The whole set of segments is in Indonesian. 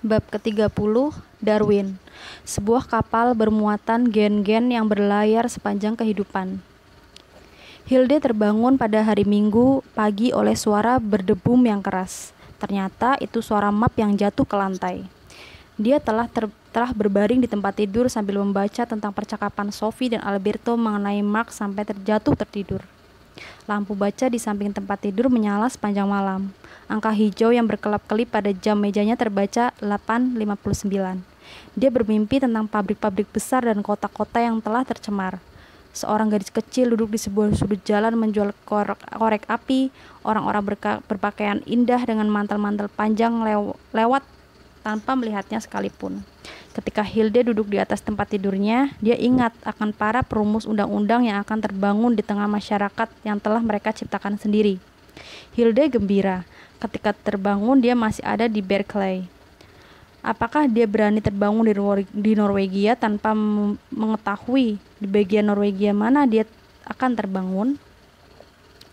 Bab ke-30, Darwin. Sebuah kapal bermuatan gen-gen yang berlayar sepanjang kehidupan. Hilde terbangun pada hari Minggu pagi oleh suara berdebum yang keras. Ternyata itu suara map yang jatuh ke lantai. Dia telah berbaring di tempat tidur sambil membaca tentang percakapan Sophie dan Alberto mengenai Mark sampai tertidur. Lampu baca di samping tempat tidur menyala sepanjang malam. Angka hijau yang berkelap-kelip pada jam mejanya terbaca 8.59. Dia bermimpi tentang pabrik-pabrik besar dan kota-kota yang telah tercemar. Seorang gadis kecil duduk di sebuah sudut jalan menjual korek api. Orang-orang berpakaian indah dengan mantel-mantel panjang lewat tanpa melihatnya sekalipun. Ketika Hilde duduk di atas tempat tidurnya, dia ingat akan para perumus undang-undang yang akan terbangun di tengah masyarakat yang telah mereka ciptakan sendiri. Hilde gembira. Ketika terbangun, dia masih ada di Berkeley. Apakah dia berani terbangun di Norwegia tanpa mengetahui di bagian Norwegia mana dia akan terbangun?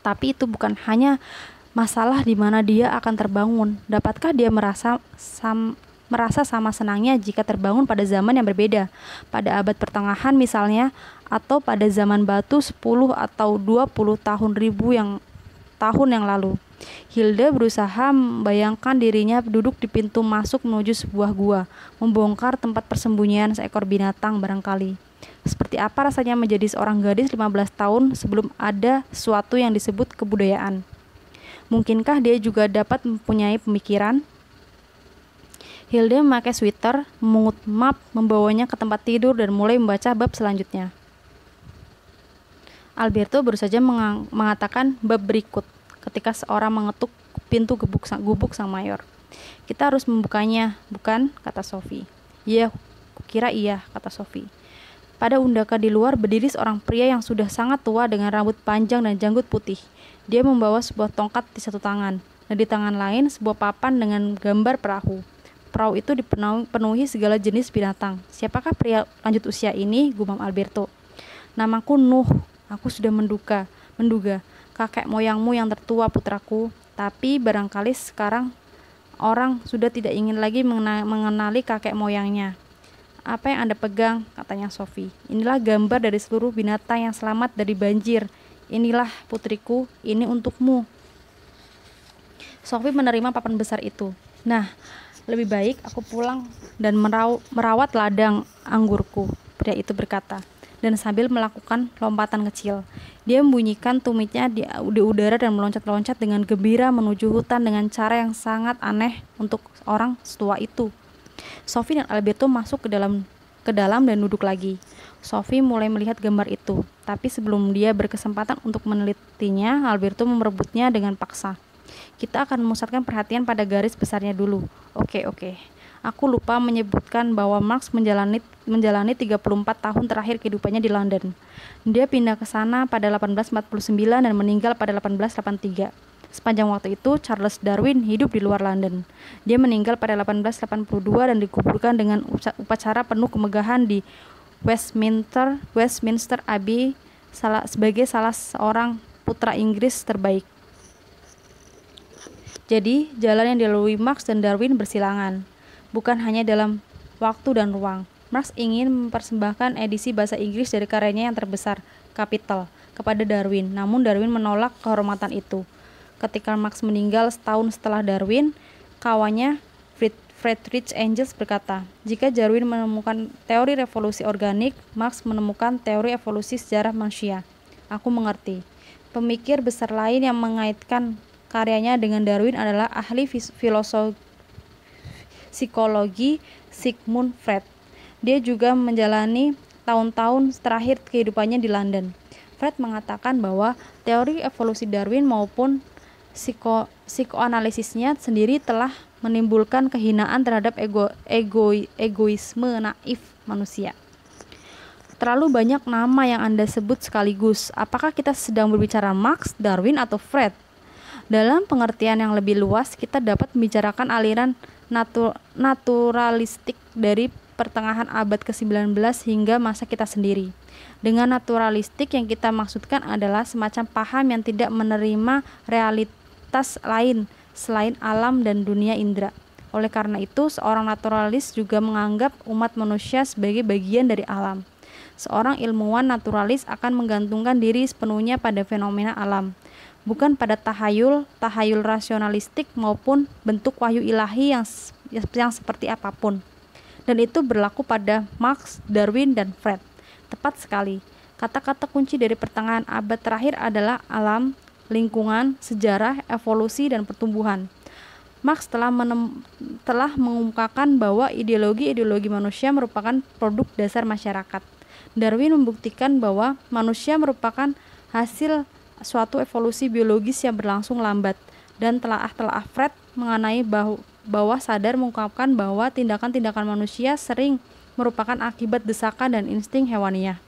Tapi itu bukan hanya masalah di mana dia akan terbangun. Dapatkah dia merasa sama senangnya jika terbangun pada zaman yang berbeda, pada abad pertengahan misalnya, atau pada zaman batu 10 atau 20 tahun yang lalu. Hilde berusaha membayangkan dirinya duduk di pintu masuk menuju sebuah gua, membongkar tempat persembunyian seekor binatang barangkali. Seperti apa rasanya menjadi seorang gadis 15 tahun sebelum ada sesuatu yang disebut kebudayaan? Mungkinkah dia juga dapat mempunyai pemikiran? Hilde memakai sweater, memungut map, membawanya ke tempat tidur dan mulai membaca bab selanjutnya. Alberto baru saja mengatakan bab berikut ketika seorang mengetuk pintu gubuk sang mayor. "Kita harus membukanya, bukan?" kata Sophie. "Iya, kukira iya," kata Sophie. Pada undaka di luar berdiri seorang pria yang sudah sangat tua dengan rambut panjang dan janggut putih. Dia membawa sebuah tongkat di satu tangan, dan di tangan lain sebuah papan dengan gambar perahu. Perahu itu dipenuhi segala jenis binatang. "Siapakah pria lanjut usia ini?" gumam Alberto. "Namaku Nuh. Aku sudah menduga kakek moyangmu yang tertua, putraku. Tapi barangkali sekarang orang sudah tidak ingin lagi mengenali kakek moyangnya." "Apa yang Anda pegang?" katanya Sophie. "Inilah gambar dari seluruh binatang yang selamat dari banjir. Inilah, putriku, ini untukmu." Sophie menerima papan besar itu. "Nah, lebih baik aku pulang dan merawat ladang anggurku," pria itu berkata, dan sambil melakukan lompatan kecil. Dia membunyikan tumitnya di udara dan meloncat-loncat dengan gembira menuju hutan dengan cara yang sangat aneh untuk orang setua itu. Sophie dan Alberto masuk ke dalam dan duduk lagi. Sophie mulai melihat gambar itu, tapi sebelum dia berkesempatan untuk menelitinya, Alberto merebutnya dengan paksa. "Kita akan memusatkan perhatian pada garis besarnya dulu." Oke. Aku lupa menyebutkan bahwa Marx menjalani 34 tahun terakhir kehidupannya di London. Dia pindah ke sana pada 1849 dan meninggal pada 1883. Sepanjang waktu itu, Charles Darwin hidup di luar London. Dia meninggal pada 1882 dan dikuburkan dengan upacara penuh kemegahan di Westminster Abbey sebagai salah seorang putra Inggris terbaik. Jadi, jalan yang dilalui Marx dan Darwin bersilangan, bukan hanya dalam waktu dan ruang. Marx ingin mempersembahkan edisi bahasa Inggris dari karyanya yang terbesar, Capital, kepada Darwin, namun Darwin menolak kehormatan itu. Ketika Marx meninggal setahun setelah Darwin, kawannya Friedrich Engels berkata, "Jika Darwin menemukan teori revolusi organik, Marx menemukan teori evolusi sejarah manusia." Aku mengerti. Pemikir besar lain yang mengaitkan karyanya dengan Darwin adalah ahli psikologi Sigmund Freud. Dia juga menjalani tahun-tahun terakhir kehidupannya di London. Freud mengatakan bahwa teori evolusi Darwin maupun psikoanalisisnya sendiri telah menimbulkan kehinaan terhadap egoisme naif manusia. Terlalu banyak nama yang Anda sebut sekaligus. Apakah kita sedang berbicara Marx, Darwin, atau Freud? Dalam pengertian yang lebih luas, kita dapat membicarakan aliran naturalistik dari pertengahan abad ke-19 hingga masa kita sendiri. Dengan naturalistik yang kita maksudkan adalah semacam paham yang tidak menerima realitas lain selain alam dan dunia indera. Oleh karena itu, seorang naturalis juga menganggap umat manusia sebagai bagian dari alam. Seorang ilmuwan naturalis akan menggantungkan diri sepenuhnya pada fenomena alam, bukan pada tahayul rasionalistik maupun bentuk wahyu ilahi yang seperti apapun. Dan itu berlaku pada Marx, Darwin, dan Freud. Tepat sekali. Kata-kata kunci dari pertengahan abad terakhir adalah alam, lingkungan, sejarah, evolusi, dan pertumbuhan. Marx telah mengungkapkan bahwa ideologi manusia merupakan produk dasar masyarakat. Darwin membuktikan bahwa manusia merupakan hasil suatu evolusi biologis yang berlangsung lambat, dan telah Freud mengenai bawah sadar mengungkapkan bahwa tindakan-tindakan manusia sering merupakan akibat desakan dan insting hewaniah.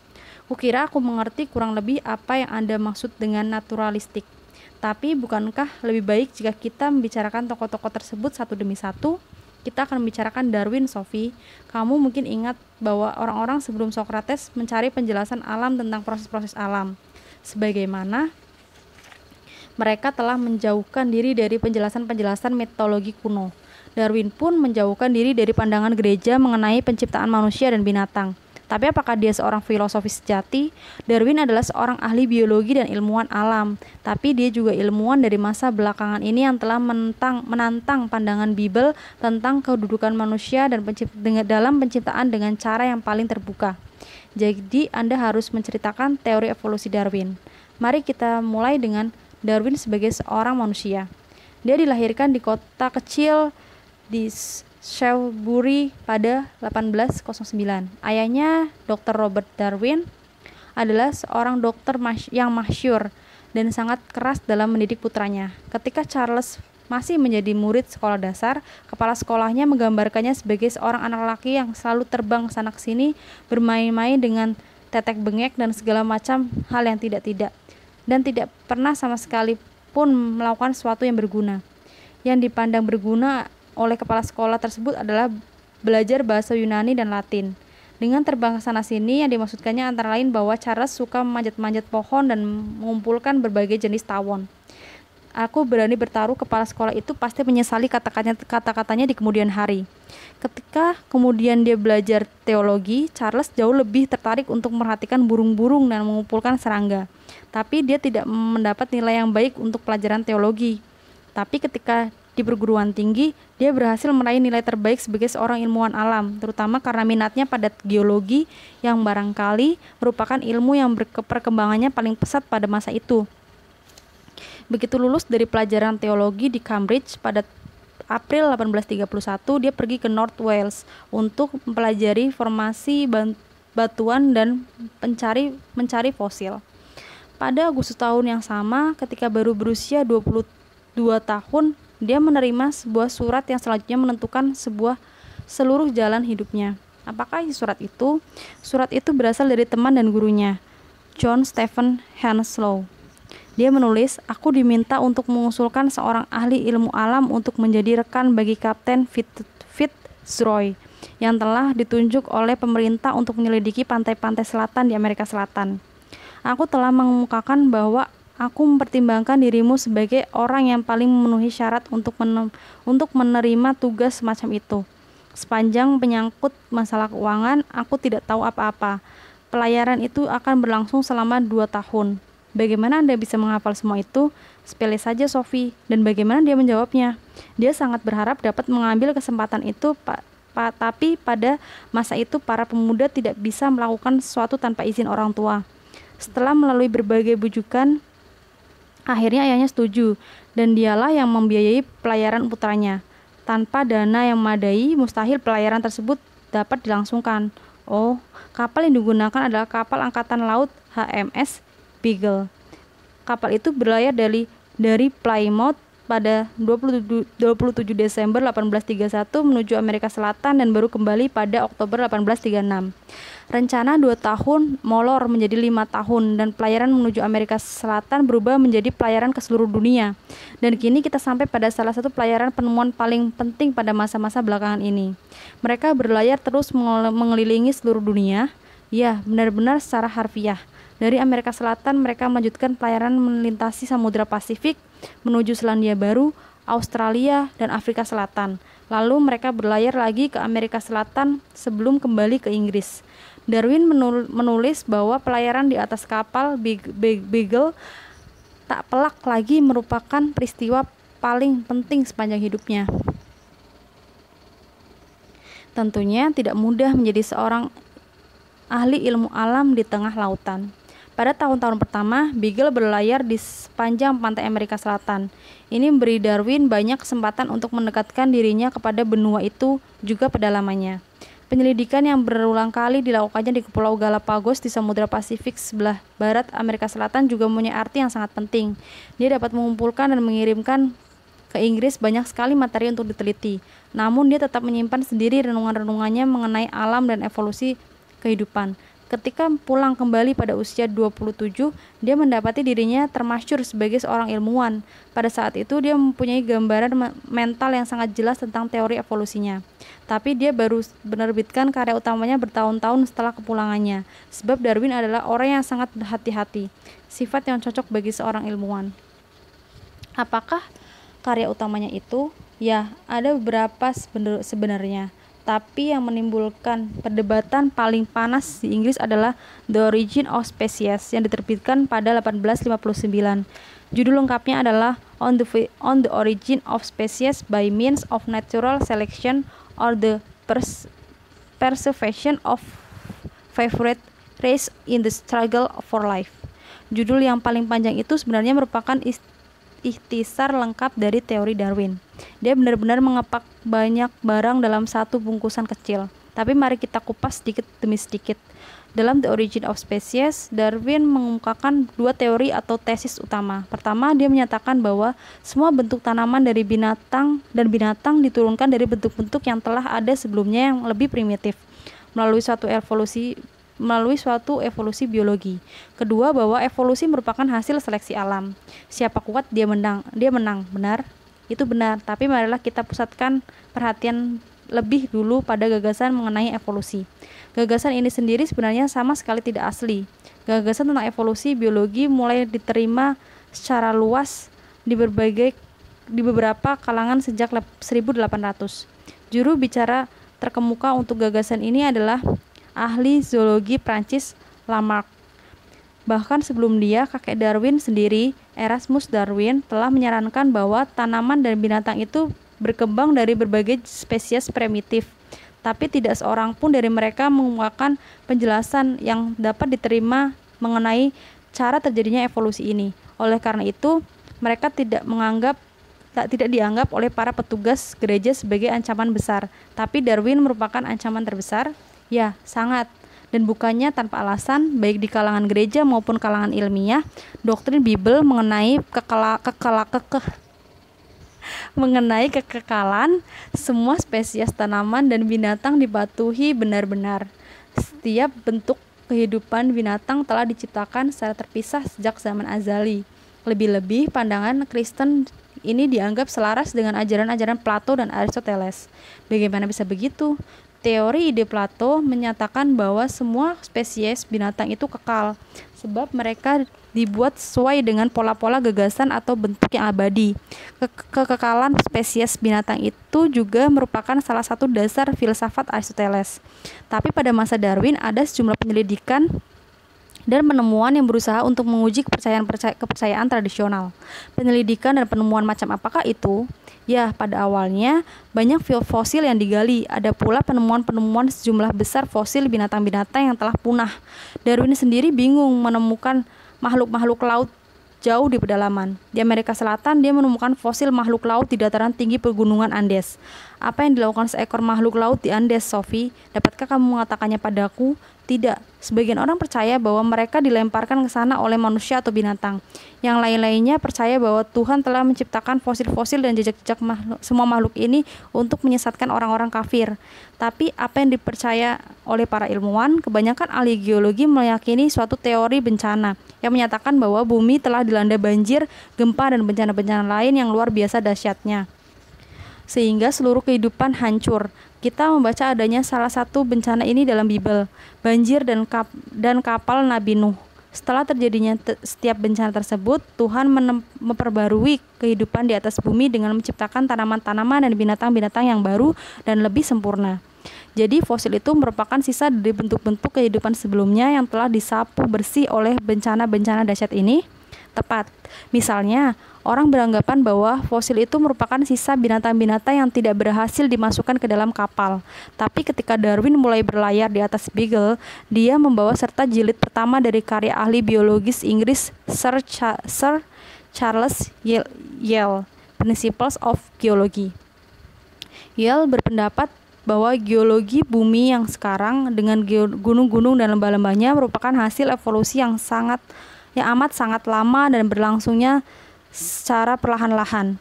Kukira aku mengerti kurang lebih apa yang Anda maksud dengan naturalistik. Tapi bukankah lebih baik jika kita membicarakan tokoh-tokoh tersebut satu demi satu? Kita akan membicarakan Darwin, Sophie. Kamu mungkin ingat bahwa orang-orang sebelum Socrates mencari penjelasan alam tentang proses-proses alam. Sebagaimana mereka telah menjauhkan diri dari penjelasan-penjelasan mitologi kuno. Darwin pun menjauhkan diri dari pandangan gereja mengenai penciptaan manusia dan binatang. Tapi apakah dia seorang filosofis sejati? Darwin adalah seorang ahli biologi dan ilmuwan alam, tapi dia juga ilmuwan dari masa belakangan ini yang telah menantang pandangan Bible tentang kedudukan manusia dan dalam penciptaan dengan cara yang paling terbuka. Jadi Anda harus menceritakan teori evolusi Darwin. Mari kita mulai dengan Darwin sebagai seorang manusia. Dia dilahirkan di kota kecil di Shrewsbury pada 1809. Ayahnya, Dr. Robert Darwin, adalah seorang dokter yang masyhur dan sangat keras dalam mendidik putranya. Ketika Charles masih menjadi murid sekolah dasar, kepala sekolahnya menggambarkannya sebagai seorang anak laki yang selalu terbang sana-sini, bermain-main dengan tetek bengek dan segala macam hal yang tidak-tidak, dan tidak pernah sama sekali pun melakukan sesuatu yang berguna. Yang dipandang berguna oleh kepala sekolah tersebut adalah belajar bahasa Yunani dan Latin. Dengan terbang ke sana-sini yang dimaksudkannya antara lain bahwa Charles suka memanjat-manjat pohon dan mengumpulkan berbagai jenis tawon. Aku berani bertaruh kepala sekolah itu pasti menyesali kata-katanya di kemudian hari. Ketika kemudian dia belajar teologi, Charles jauh lebih tertarik untuk memperhatikan burung-burung dan mengumpulkan serangga. Tapi dia tidak mendapat nilai yang baik untuk pelajaran teologi. Tapi ketika di perguruan tinggi, dia berhasil meraih nilai terbaik sebagai seorang ilmuwan alam, terutama karena minatnya pada geologi yang barangkali merupakan ilmu yang perkembangannya paling pesat pada masa itu. Begitu lulus dari pelajaran teologi di Cambridge pada April 1831, dia pergi ke North Wales untuk mempelajari formasi batuan dan mencari fosil. Pada Agustus tahun yang sama, ketika baru berusia 22 tahun, dia menerima sebuah surat yang selanjutnya menentukan seluruh jalan hidupnya. Apakah isi surat itu? Surat itu berasal dari teman dan gurunya, John Stephen Henslow. Dia menulis, "Aku diminta untuk mengusulkan seorang ahli ilmu alam untuk menjadi rekan bagi Kapten Fitzroy yang telah ditunjuk oleh pemerintah untuk menyelidiki pantai-pantai selatan di Amerika Selatan. Aku telah mengemukakan bahwa aku mempertimbangkan dirimu sebagai orang yang paling memenuhi syarat untuk menerima tugas semacam itu. Sepanjang menyangkut masalah keuangan, aku tidak tahu apa-apa. Pelayaran itu akan berlangsung selama 2 tahun. Bagaimana Anda bisa menghafal semua itu? Sepele saja, Sophie." Dan bagaimana dia menjawabnya? Dia sangat berharap dapat mengambil kesempatan itu, tapi pada masa itu para pemuda tidak bisa melakukan sesuatu tanpa izin orang tua. Setelah melalui berbagai bujukan, akhirnya ayahnya setuju, dan dialah yang membiayai pelayaran putranya. Tanpa dana yang memadai, mustahil pelayaran tersebut dapat dilangsungkan. Oh, kapal yang digunakan adalah kapal angkatan laut HMS Beagle. Kapal itu berlayar dari Plymouth pada 27 Desember 1831 menuju Amerika Selatan dan baru kembali pada Oktober 1836. Rencana 2 tahun molor menjadi 5 tahun dan pelayaran menuju Amerika Selatan berubah menjadi pelayaran ke seluruh dunia. Dan kini kita sampai pada salah satu pelayaran penemuan paling penting pada masa-masa belakangan ini. Mereka berlayar terus mengelilingi seluruh dunia. Ya, benar-benar secara harfiah. Dari Amerika Selatan mereka melanjutkan pelayaran melintasi Samudra Pasifik menuju Selandia Baru, Australia, dan Afrika Selatan. Lalu mereka berlayar lagi ke Amerika Selatan sebelum kembali ke Inggris. Darwin menulis bahwa pelayaran di atas kapal Beagle tak pelak lagi merupakan peristiwa paling penting sepanjang hidupnya. Tentunya tidak mudah menjadi seorang ahli ilmu alam di tengah lautan. Pada tahun-tahun pertama, Beagle berlayar di sepanjang pantai Amerika Selatan. Ini memberi Darwin banyak kesempatan untuk mendekatkan dirinya kepada benua itu juga pedalamannya. Penyelidikan yang berulang kali dilakukannya di Pulau Galapagos di Samudra Pasifik sebelah barat Amerika Selatan juga mempunyai arti yang sangat penting. Dia dapat mengumpulkan dan mengirimkan ke Inggris banyak sekali materi untuk diteliti. Namun dia tetap menyimpan sendiri renungan-renungannya mengenai alam dan evolusi kehidupan. Ketika pulang kembali pada usia 27, dia mendapati dirinya termasyhur sebagai seorang ilmuwan. Pada saat itu dia mempunyai gambaran mental yang sangat jelas tentang teori evolusinya. Tapi dia baru menerbitkan karya utamanya bertahun-tahun setelah kepulangannya. Sebab Darwin adalah orang yang sangat berhati-hati, sifat yang cocok bagi seorang ilmuwan. Apakah karya utamanya itu? Ya, ada beberapa sebenarnya. Tapi yang menimbulkan perdebatan paling panas di Inggris adalah The Origin of Species yang diterbitkan pada 1859. Judul lengkapnya adalah On the Origin of Species by Means of Natural Selection or the Preservation of Favorite Race in the Struggle for Life. Judul yang paling panjang itu sebenarnya merupakan ikhtisar lengkap dari teori Darwin. Dia benar-benar mengepak banyak barang dalam satu bungkusan kecil. Tapi mari kita kupas sedikit demi sedikit. Dalam The Origin of Species, Darwin mengemukakan dua teori atau tesis utama. Pertama, dia menyatakan bahwa semua bentuk tanaman dari binatang diturunkan dari bentuk-bentuk yang telah ada sebelumnya yang lebih primitif melalui suatu evolusi biologi. Kedua, bahwa evolusi merupakan hasil seleksi alam. Siapa kuat dia menang. Benar? Itu benar, tapi marilah kita pusatkan perhatian lebih dulu pada gagasan mengenai evolusi. Gagasan ini sendiri sebenarnya sama sekali tidak asli. Gagasan tentang evolusi biologi mulai diterima secara luas di beberapa kalangan sejak 1800. Juru bicara terkemuka untuk gagasan ini adalah ahli zoologi Prancis Lamarck. Bahkan sebelum dia, kakek Darwin sendiri, Erasmus Darwin, telah menyarankan bahwa tanaman dan binatang itu berkembang dari berbagai spesies primitif. Tapi tidak seorang pun dari mereka mengemukakan penjelasan yang dapat diterima mengenai cara terjadinya evolusi ini. Oleh karena itu, mereka tidak dianggap oleh para petugas gereja sebagai ancaman besar. Tapi Darwin merupakan ancaman terbesar. Ya, sangat. Dan bukannya tanpa alasan, baik di kalangan gereja maupun kalangan ilmiah, doktrin Bible mengenai kekekalan semua spesies tanaman dan binatang dipatuhi benar-benar. Setiap bentuk kehidupan binatang telah diciptakan secara terpisah sejak zaman azali. Lebih-lebih, pandangan Kristen ini dianggap selaras dengan ajaran-ajaran Plato dan Aristoteles. Bagaimana bisa begitu? Teori ide Plato menyatakan bahwa semua spesies binatang itu kekal, sebab mereka dibuat sesuai dengan pola-pola gagasan atau bentuk yang abadi. Kekekalan spesies binatang itu juga merupakan salah satu dasar filsafat Aristoteles. Tapi pada masa Darwin ada sejumlah penyelidikan dan penemuan yang berusaha untuk menguji kepercayaan tradisional. Penyelidikan dan penemuan macam apakah itu? Ya, pada awalnya banyak fosil yang digali. Ada pula penemuan-penemuan sejumlah besar fosil binatang-binatang yang telah punah. Darwin sendiri bingung menemukan makhluk-makhluk laut jauh di pedalaman. Di Amerika Selatan, dia menemukan fosil makhluk laut di dataran tinggi pegunungan Andes. Apa yang dilakukan seekor makhluk laut di Andes, Sophie? Dapatkah kamu mengatakannya padaku? Tidak. Sebagian orang percaya bahwa mereka dilemparkan ke sana oleh manusia atau binatang. Yang lain-lainnya percaya bahwa Tuhan telah menciptakan fosil-fosil dan jejak-jejak semua makhluk ini untuk menyesatkan orang-orang kafir. Tapi apa yang dipercaya oleh para ilmuwan, kebanyakan ahli geologi meyakini suatu teori bencana yang menyatakan bahwa bumi telah dilanda banjir, gempa, dan bencana-bencana lain yang luar biasa dahsyatnya, sehingga seluruh kehidupan hancur. Kita membaca adanya salah satu bencana ini dalam Bible, banjir dan kapal Nabi Nuh. Setelah terjadinya setiap bencana tersebut, Tuhan memperbarui kehidupan di atas bumi dengan menciptakan tanaman-tanaman dan binatang-binatang yang baru dan lebih sempurna. Jadi fosil itu merupakan sisa dari bentuk-bentuk kehidupan sebelumnya yang telah disapu bersih oleh bencana-bencana dahsyat ini. Tepat. Misalnya, orang beranggapan bahwa fosil itu merupakan sisa binatang-binatang yang tidak berhasil dimasukkan ke dalam kapal. Tapi ketika Darwin mulai berlayar di atas Beagle, dia membawa serta jilid pertama dari karya ahli biologis Inggris Sir Charles Lyell, Principles of Geology. Lyell berpendapat bahwa geologi bumi yang sekarang dengan gunung-gunung dan lembah-lembahnya merupakan hasil evolusi yang amat sangat lama dan berlangsungnya secara perlahan-lahan.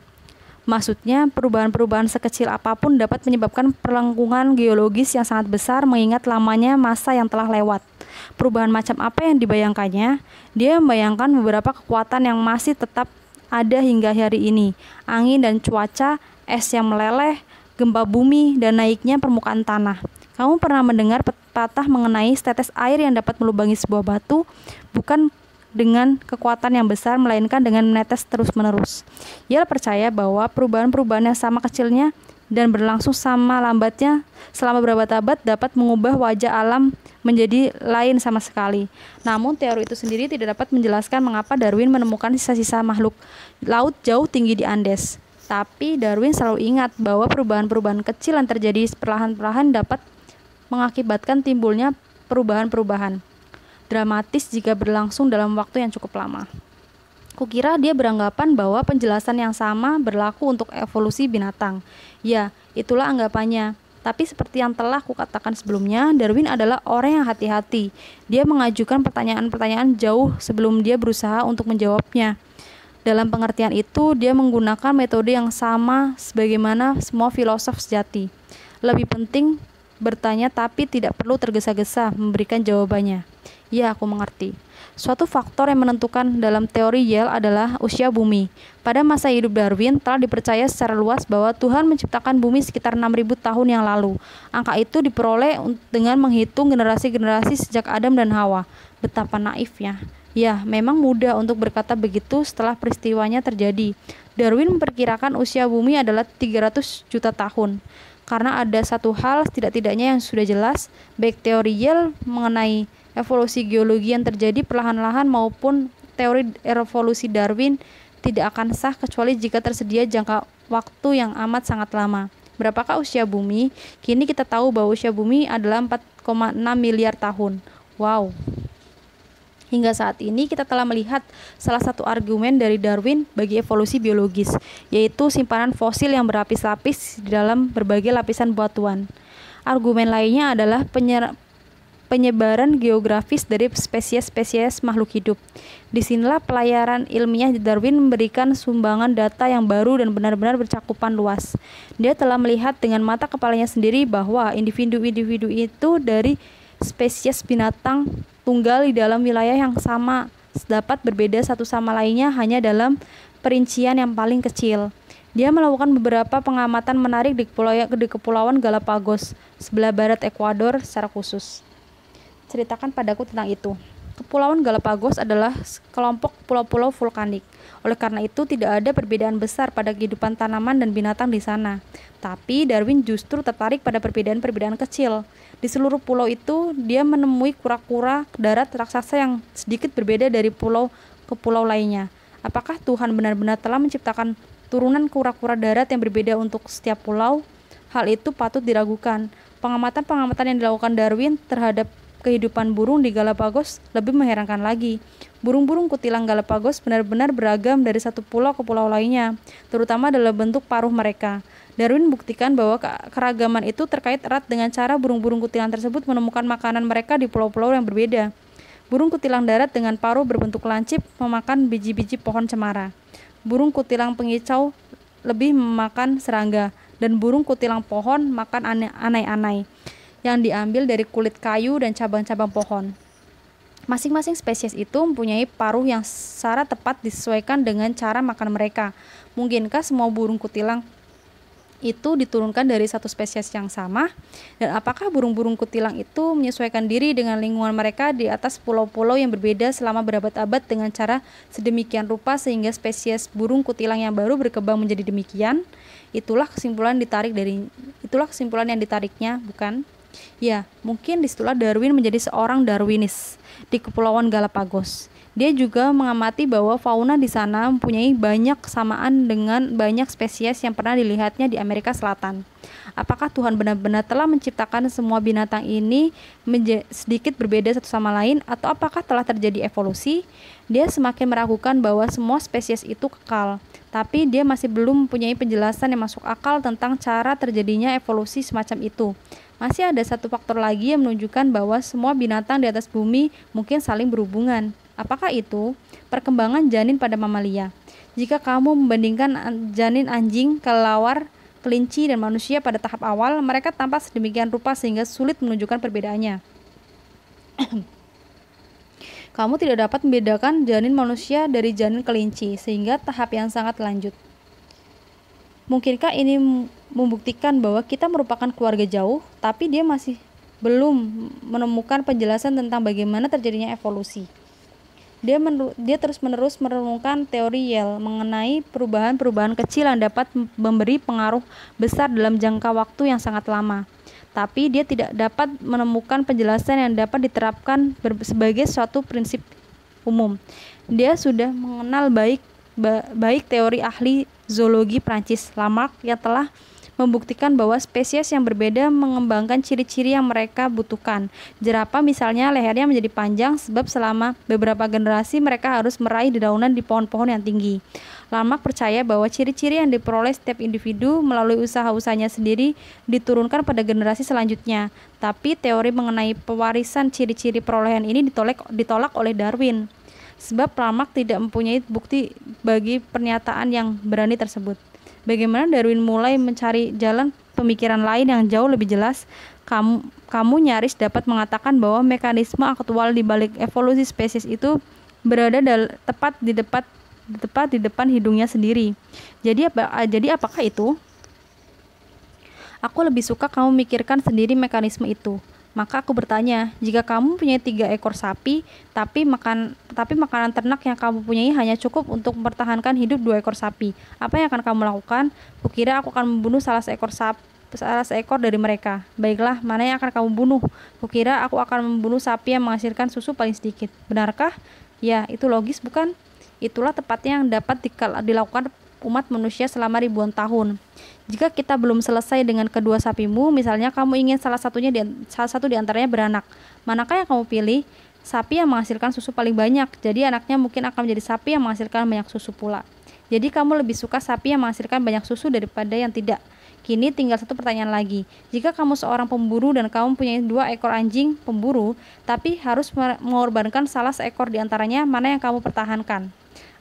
Maksudnya, perubahan-perubahan sekecil apapun dapat menyebabkan perlengkungan geologis yang sangat besar mengingat lamanya masa yang telah lewat. Perubahan macam apa yang dibayangkannya? Dia membayangkan beberapa kekuatan yang masih tetap ada hingga hari ini. Angin dan cuaca, es yang meleleh, gempa bumi, dan naiknya permukaan tanah. Kamu pernah mendengar pepatah mengenai setetes air yang dapat melubangi sebuah batu? Bukan dengan kekuatan yang besar, melainkan dengan menetes terus-menerus. Ia percaya bahwa perubahan-perubahan yang sama kecilnya dan berlangsung sama lambatnya selama berabad-abad dapat mengubah wajah alam menjadi lain sama sekali. Namun teori itu sendiri tidak dapat menjelaskan mengapa Darwin menemukan sisa-sisa makhluk laut jauh tinggi di Andes. Tapi Darwin selalu ingat bahwa perubahan-perubahan kecil yang terjadi perlahan-lahan dapat mengakibatkan timbulnya perubahan-perubahan dramatis jika berlangsung dalam waktu yang cukup lama. Kukira dia beranggapan bahwa penjelasan yang sama berlaku untuk evolusi binatang. Ya, itulah anggapannya. Tapi seperti yang telah kukatakan sebelumnya, Darwin adalah orang yang hati-hati. Dia mengajukan pertanyaan-pertanyaan jauh sebelum dia berusaha untuk menjawabnya. Dalam pengertian itu, dia menggunakan metode yang sama sebagaimana semua filosof sejati. Lebih penting bertanya tapi tidak perlu tergesa-gesa memberikan jawabannya. Ya, aku mengerti. Suatu faktor yang menentukan dalam teori Yale adalah usia bumi. Pada masa hidup Darwin, telah dipercaya secara luas bahwa Tuhan menciptakan bumi sekitar 6.000 tahun yang lalu. Angka itu diperoleh dengan menghitung generasi-generasi sejak Adam dan Hawa. Betapa naifnya. Ya, memang mudah untuk berkata begitu setelah peristiwanya terjadi. Darwin memperkirakan usia bumi adalah 300 juta tahun. Karena ada satu hal setidak-tidaknya yang sudah jelas, baik teori Yale mengenai evolusi geologi yang terjadi perlahan-lahan maupun teori evolusi Darwin tidak akan sah kecuali jika tersedia jangka waktu yang amat sangat lama. Berapakah usia bumi? Kini kita tahu bahwa usia bumi adalah 4,6 miliar tahun. Wow. Hingga saat ini kita telah melihat salah satu argumen dari Darwin bagi evolusi biologis, yaitu simpanan fosil yang berlapis-lapis di dalam berbagai lapisan batuan. Argumen lainnya adalah penyebaran geografis dari spesies-spesies makhluk hidup. Disinilah pelayaran ilmiah Darwin memberikan sumbangan data yang baru dan benar-benar bercakupan luas. Dia telah melihat dengan mata kepalanya sendiri bahwa individu-individu itu dari spesies binatang tunggal di dalam wilayah yang sama dapat berbeda satu sama lainnya hanya dalam perincian yang paling kecil. Dia melakukan beberapa pengamatan menarik di Kepulauan Galapagos, sebelah barat Ekuador secara khusus. Ceritakan padaku tentang itu. Kepulauan Galapagos adalah kelompok pulau-pulau vulkanik. Oleh karena itu, tidak ada perbedaan besar pada kehidupan tanaman dan binatang di sana. Tapi Darwin justru tertarik pada perbedaan-perbedaan kecil. Di seluruh pulau itu, dia menemui kura-kura darat raksasa yang sedikit berbeda dari pulau ke pulau lainnya. Apakah Tuhan benar-benar telah menciptakan turunan kura-kura darat yang berbeda untuk setiap pulau? Hal itu patut diragukan. Pengamatan-pengamatan yang dilakukan Darwin terhadap kehidupan burung di Galapagos lebih mengherankan lagi. Burung-burung kutilang Galapagos benar-benar beragam dari satu pulau ke pulau lainnya, terutama dalam bentuk paruh mereka. Darwin membuktikan bahwa keragaman itu terkait erat dengan cara burung-burung kutilang tersebut menemukan makanan mereka di pulau-pulau yang berbeda. Burung kutilang darat dengan paruh berbentuk lancip memakan biji-biji pohon cemara. Burung kutilang pengicau lebih memakan serangga, dan burung kutilang pohon makan anai-anai yang diambil dari kulit kayu dan cabang-cabang pohon. Masing-masing spesies itu mempunyai paruh yang secara tepat disesuaikan dengan cara makan mereka. Mungkinkah semua burung kutilang itu diturunkan dari satu spesies yang sama, dan apakah burung-burung kutilang itu menyesuaikan diri dengan lingkungan mereka di atas pulau-pulau yang berbeda selama berabad-abad dengan cara sedemikian rupa sehingga spesies burung kutilang yang baru berkembang menjadi demikian. Itulah kesimpulan yang ditariknya, bukan? Ya, mungkin disitulah Darwin menjadi seorang Darwinis di Kepulauan Galapagos. Dia juga mengamati bahwa fauna di sana mempunyai banyak kesamaan dengan banyak spesies yang pernah dilihatnya di Amerika Selatan. Apakah Tuhan benar-benar telah menciptakan semua binatang ini sedikit berbeda satu sama lain, atau apakah telah terjadi evolusi? Dia semakin meragukan bahwa semua spesies itu kekal, tapi dia masih belum mempunyai penjelasan yang masuk akal tentang cara terjadinya evolusi semacam itu. Masih ada satu faktor lagi yang menunjukkan bahwa semua binatang di atas bumi mungkin saling berhubungan. Apakah itu? Perkembangan janin pada mamalia. Jika kamu membandingkan janin anjing, kelelawar, kelinci, dan manusia pada tahap awal, mereka tampak sedemikian rupa sehingga sulit menunjukkan perbedaannya. Kamu tidak dapat membedakan janin manusia dari janin kelinci, sehingga tahap yang sangat lanjut. Mungkinkah ini membuktikan bahwa kita merupakan keluarga jauh, tapi dia masih belum menemukan penjelasan tentang bagaimana terjadinya evolusi. Dia terus-menerus merenungkan teori Yale mengenai perubahan-perubahan kecil yang dapat memberi pengaruh besar dalam jangka waktu yang sangat lama. Tapi dia tidak dapat menemukan penjelasan yang dapat diterapkan sebagai suatu prinsip umum. Dia sudah mengenal baik teori ahli zoologi Prancis Lamarck yang telah membuktikan bahwa spesies yang berbeda mengembangkan ciri-ciri yang mereka butuhkan. Jerapah misalnya lehernya menjadi panjang sebab selama beberapa generasi mereka harus meraih dedaunan di pohon-pohon yang tinggi. Lamarck percaya bahwa ciri-ciri yang diperoleh setiap individu melalui usaha-usahanya sendiri diturunkan pada generasi selanjutnya. Tapi teori mengenai pewarisan ciri-ciri perolehan ini ditolak oleh Darwin. Sebab Lamarck tidak mempunyai bukti bagi pernyataan yang berani tersebut. Bagaimana Darwin mulai mencari jalan pemikiran lain yang jauh lebih jelas? Kamu nyaris dapat mengatakan bahwa mekanisme aktual di balik evolusi spesies itu berada tepat di depan hidungnya sendiri. Jadi apakah itu? Aku lebih suka kamu memikirkan sendiri mekanisme itu. Maka aku bertanya, jika kamu punya 3 ekor sapi, tapi makanan ternak yang kamu punyai hanya cukup untuk mempertahankan hidup 2 ekor sapi, apa yang akan kamu lakukan? Kukira aku akan membunuh salah seekor dari mereka. Baiklah, mana yang akan kamu bunuh? Kukira aku akan membunuh sapi yang menghasilkan susu paling sedikit. Benarkah? Ya, itu logis bukan? Itulah tepatnya yang dapat dilakukan umat manusia selama ribuan tahun. Jika kita belum selesai dengan kedua sapimu, misalnya kamu ingin salah satu di antaranya beranak, manakah yang kamu pilih? Sapi yang menghasilkan susu paling banyak, jadi anaknya mungkin akan menjadi sapi yang menghasilkan banyak susu pula. Jadi kamu lebih suka sapi yang menghasilkan banyak susu daripada yang tidak. Kini tinggal satu pertanyaan lagi. Jika kamu seorang pemburu dan kamu punya 2 ekor anjing pemburu, tapi harus mengorbankan salah seekor di antaranya, mana yang kamu pertahankan?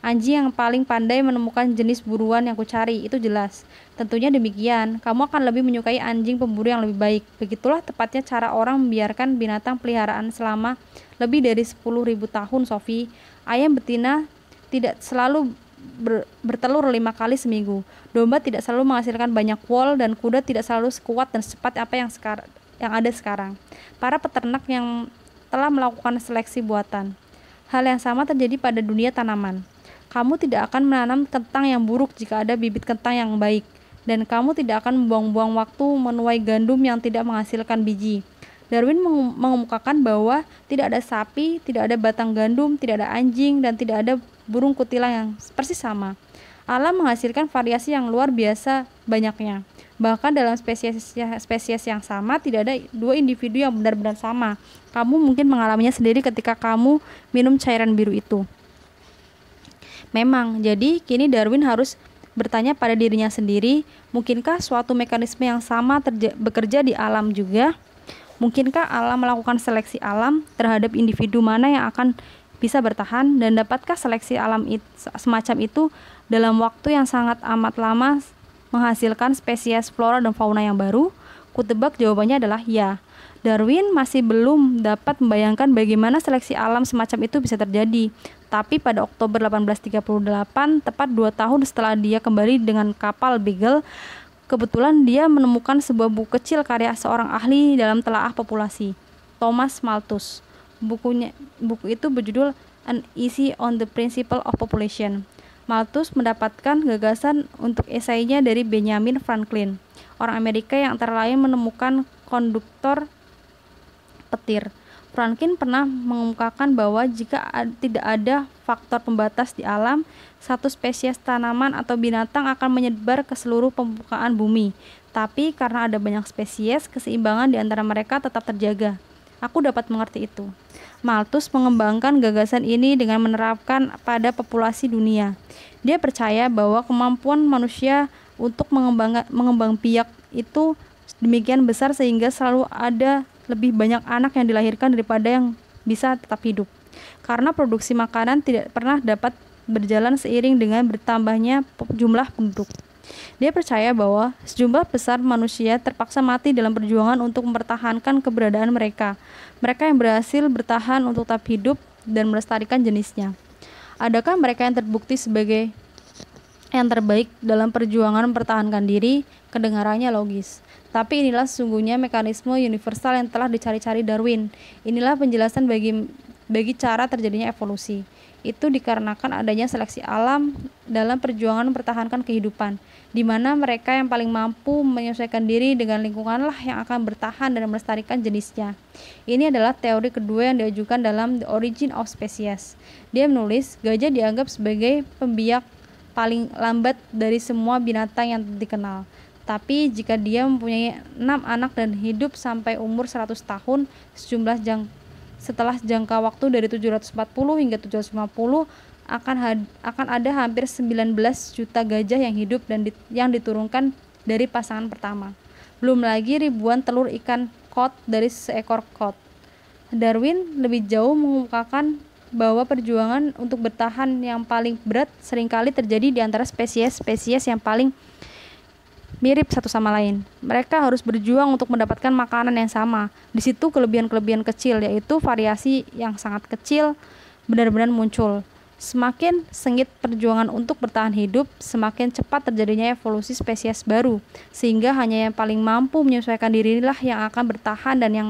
Anjing yang paling pandai menemukan jenis buruan yang kucari, itu jelas. Tentunya demikian, kamu akan lebih menyukai anjing pemburu yang lebih baik. Begitulah tepatnya cara orang membiarkan binatang peliharaan selama lebih dari 10.000 tahun, Sophie. Ayam betina tidak selalu bertelur 5 kali seminggu. Domba tidak selalu menghasilkan banyak wol, dan kuda tidak selalu sekuat dan secepat apa yang ada sekarang. Para peternak yang telah melakukan seleksi buatan. Hal yang sama terjadi pada dunia tanaman. Kamu tidak akan menanam kentang yang buruk jika ada bibit kentang yang baik, dan kamu tidak akan membuang-buang waktu menuai gandum yang tidak menghasilkan biji. Darwin mengemukakan bahwa tidak ada sapi, tidak ada batang gandum, tidak ada anjing, dan tidak ada burung kutilang yang persis sama. Alam menghasilkan variasi yang luar biasa banyaknya. Bahkan dalam spesies yang sama tidak ada 2 individu yang benar-benar sama. Kamu mungkin mengalaminya sendiri ketika kamu minum cairan biru itu. Memang, jadi kini Darwin harus bertanya pada dirinya sendiri, mungkinkah suatu mekanisme yang sama bekerja di alam juga? Mungkinkah alam melakukan seleksi alam terhadap individu mana yang akan bisa bertahan, dan dapatkah seleksi alam semacam itu dalam waktu yang sangat amat lama menghasilkan spesies flora dan fauna yang baru? Kutebak jawabannya adalah ya. Darwin masih belum dapat membayangkan bagaimana seleksi alam semacam itu bisa terjadi. Tapi pada Oktober 1838, tepat 2 tahun setelah dia kembali dengan kapal Beagle Kebetulan dia menemukan sebuah buku kecil karya seorang ahli dalam telaah populasi, Thomas Malthus. Buku itu berjudul An Essay on the Principle of Population. Malthus mendapatkan gagasan untuk esainya dari Benjamin Franklin, orang Amerika yang antara lain menemukan konduktor petir. Franklin pernah mengemukakan bahwa jika tidak ada faktor pembatas di alam, satu spesies tanaman atau binatang akan menyebar ke seluruh permukaan bumi. Tapi karena ada banyak spesies, keseimbangan di antara mereka tetap terjaga. Aku dapat mengerti itu. Malthus mengembangkan gagasan ini dengan menerapkan pada populasi dunia. Dia percaya bahwa kemampuan manusia untuk mengembang biak itu demikian besar sehingga selalu ada lebih banyak anak yang dilahirkan daripada yang bisa tetap hidup. Karena produksi makanan tidak pernah dapat berjalan seiring dengan bertambahnya jumlah penduduk. Dia percaya bahwa sejumlah besar manusia terpaksa mati dalam perjuangan untuk mempertahankan keberadaan mereka. Mereka yang berhasil bertahan untuk tetap hidup dan melestarikan jenisnya. Adakah mereka yang terbukti sebagai yang terbaik dalam perjuangan mempertahankan diri? Kedengarannya logis. Tapi inilah sesungguhnya mekanisme universal yang telah dicari-cari Darwin. Inilah penjelasan bagi cara terjadinya evolusi. Itu dikarenakan adanya seleksi alam dalam perjuangan mempertahankan kehidupan, di mana mereka yang paling mampu menyesuaikan diri dengan lingkunganlah yang akan bertahan dan melestarikan jenisnya. Ini adalah teori kedua yang diajukan dalam The Origin of Species. Dia menulis, gajah dianggap sebagai pembiak paling lambat dari semua binatang yang dikenal. Tapi jika dia mempunyai 6 anak dan hidup sampai umur 100 tahun, setelah jangka waktu dari 740 hingga 750 akan ada hampir 19 juta gajah yang hidup dan yang diturunkan dari pasangan pertama. Belum lagi ribuan telur ikan cod dari seekor cod. Darwin lebih jauh mengemukakan bahwa perjuangan untuk bertahan yang paling berat seringkali terjadi di antara spesies-spesies yang paling mirip satu sama lain. Mereka harus berjuang untuk mendapatkan makanan yang sama. Di situ kelebihan-kelebihan kecil, yaitu variasi yang sangat kecil, benar-benar muncul. Semakin sengit perjuangan untuk bertahan hidup, semakin cepat terjadinya evolusi spesies baru, sehingga hanya yang paling mampu menyesuaikan diri inilah yang akan bertahan dan yang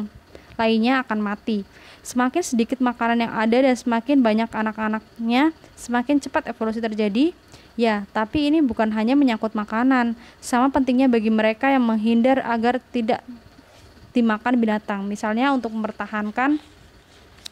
lainnya akan mati. Semakin sedikit makanan yang ada dan semakin banyak anak-anaknya, semakin cepat evolusi terjadi. Ya, tapi ini bukan hanya menyangkut makanan, sama pentingnya bagi mereka yang menghindar agar tidak dimakan binatang, misalnya untuk mempertahankan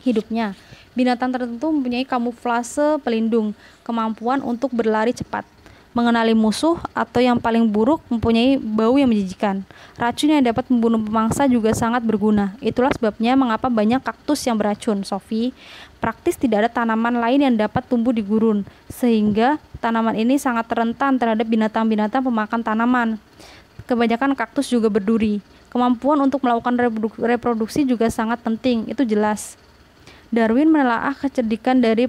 hidupnya. Binatang tertentu mempunyai kamuflase pelindung, kemampuan untuk berlari cepat, mengenali musuh, atau yang paling buruk mempunyai bau yang menjijikan. Racun yang dapat membunuh pemangsa juga sangat berguna. Itulah sebabnya mengapa banyak kaktus yang beracun, Sophie. Praktis tidak ada tanaman lain yang dapat tumbuh di gurun, sehingga tanaman ini sangat rentan terhadap binatang-binatang pemakan tanaman. Kebanyakan kaktus juga berduri. Kemampuan untuk melakukan reproduksi juga sangat penting, itu jelas. Darwin menelaah kecerdikan dari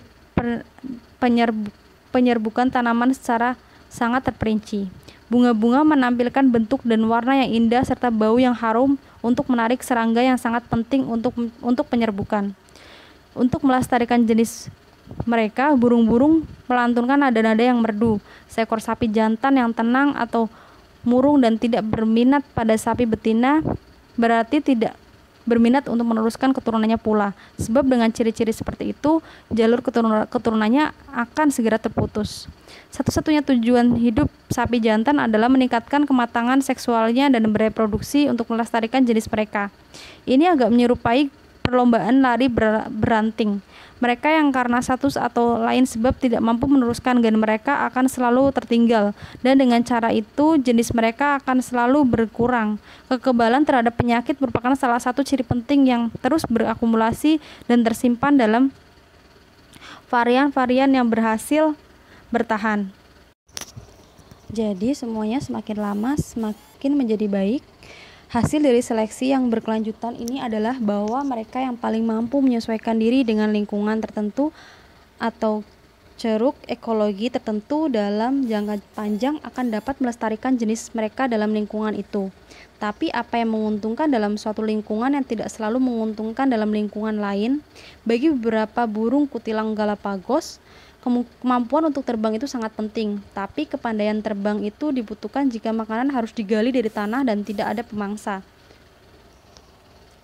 penyerbukan tanaman secara sangat terperinci. Bunga-bunga menampilkan bentuk dan warna yang indah serta bau yang harum untuk menarik serangga yang sangat penting untuk penyerbukan. Untuk melestarikan jenis mereka, burung-burung melantunkan nada-nada yang merdu. Seekor sapi jantan yang tenang atau murung dan tidak berminat pada sapi betina berarti tidak berminat untuk meneruskan keturunannya pula. Sebab dengan ciri-ciri seperti itu, jalur keturunannya akan segera terputus. Satu-satunya tujuan hidup sapi jantan adalah meningkatkan kematangan seksualnya dan bereproduksi untuk melestarikan jenis mereka. Ini agak menyerupai perlombaan lari beranting. Mereka yang karena satu atau lain sebab tidak mampu meneruskan gen mereka akan selalu tertinggal, dan dengan cara itu jenis mereka akan selalu berkurang. Kekebalan terhadap penyakit merupakan salah satu ciri penting yang terus berakumulasi dan tersimpan dalam varian-varian yang berhasil bertahan. Jadi semuanya semakin lama semakin menjadi baik. Hasil dari seleksi yang berkelanjutan ini adalah bahwa mereka yang paling mampu menyesuaikan diri dengan lingkungan tertentu atau ceruk ekologi tertentu dalam jangka panjang akan dapat melestarikan jenis mereka dalam lingkungan itu. Tapi apa yang menguntungkan dalam suatu lingkungan yang tidak selalu menguntungkan dalam lingkungan lain? Bagi beberapa burung kutilang Galapagos, Kemampuan untuk terbang itu sangat penting, tapi kepandaian terbang itu dibutuhkan jika makanan harus digali dari tanah dan tidak ada pemangsa.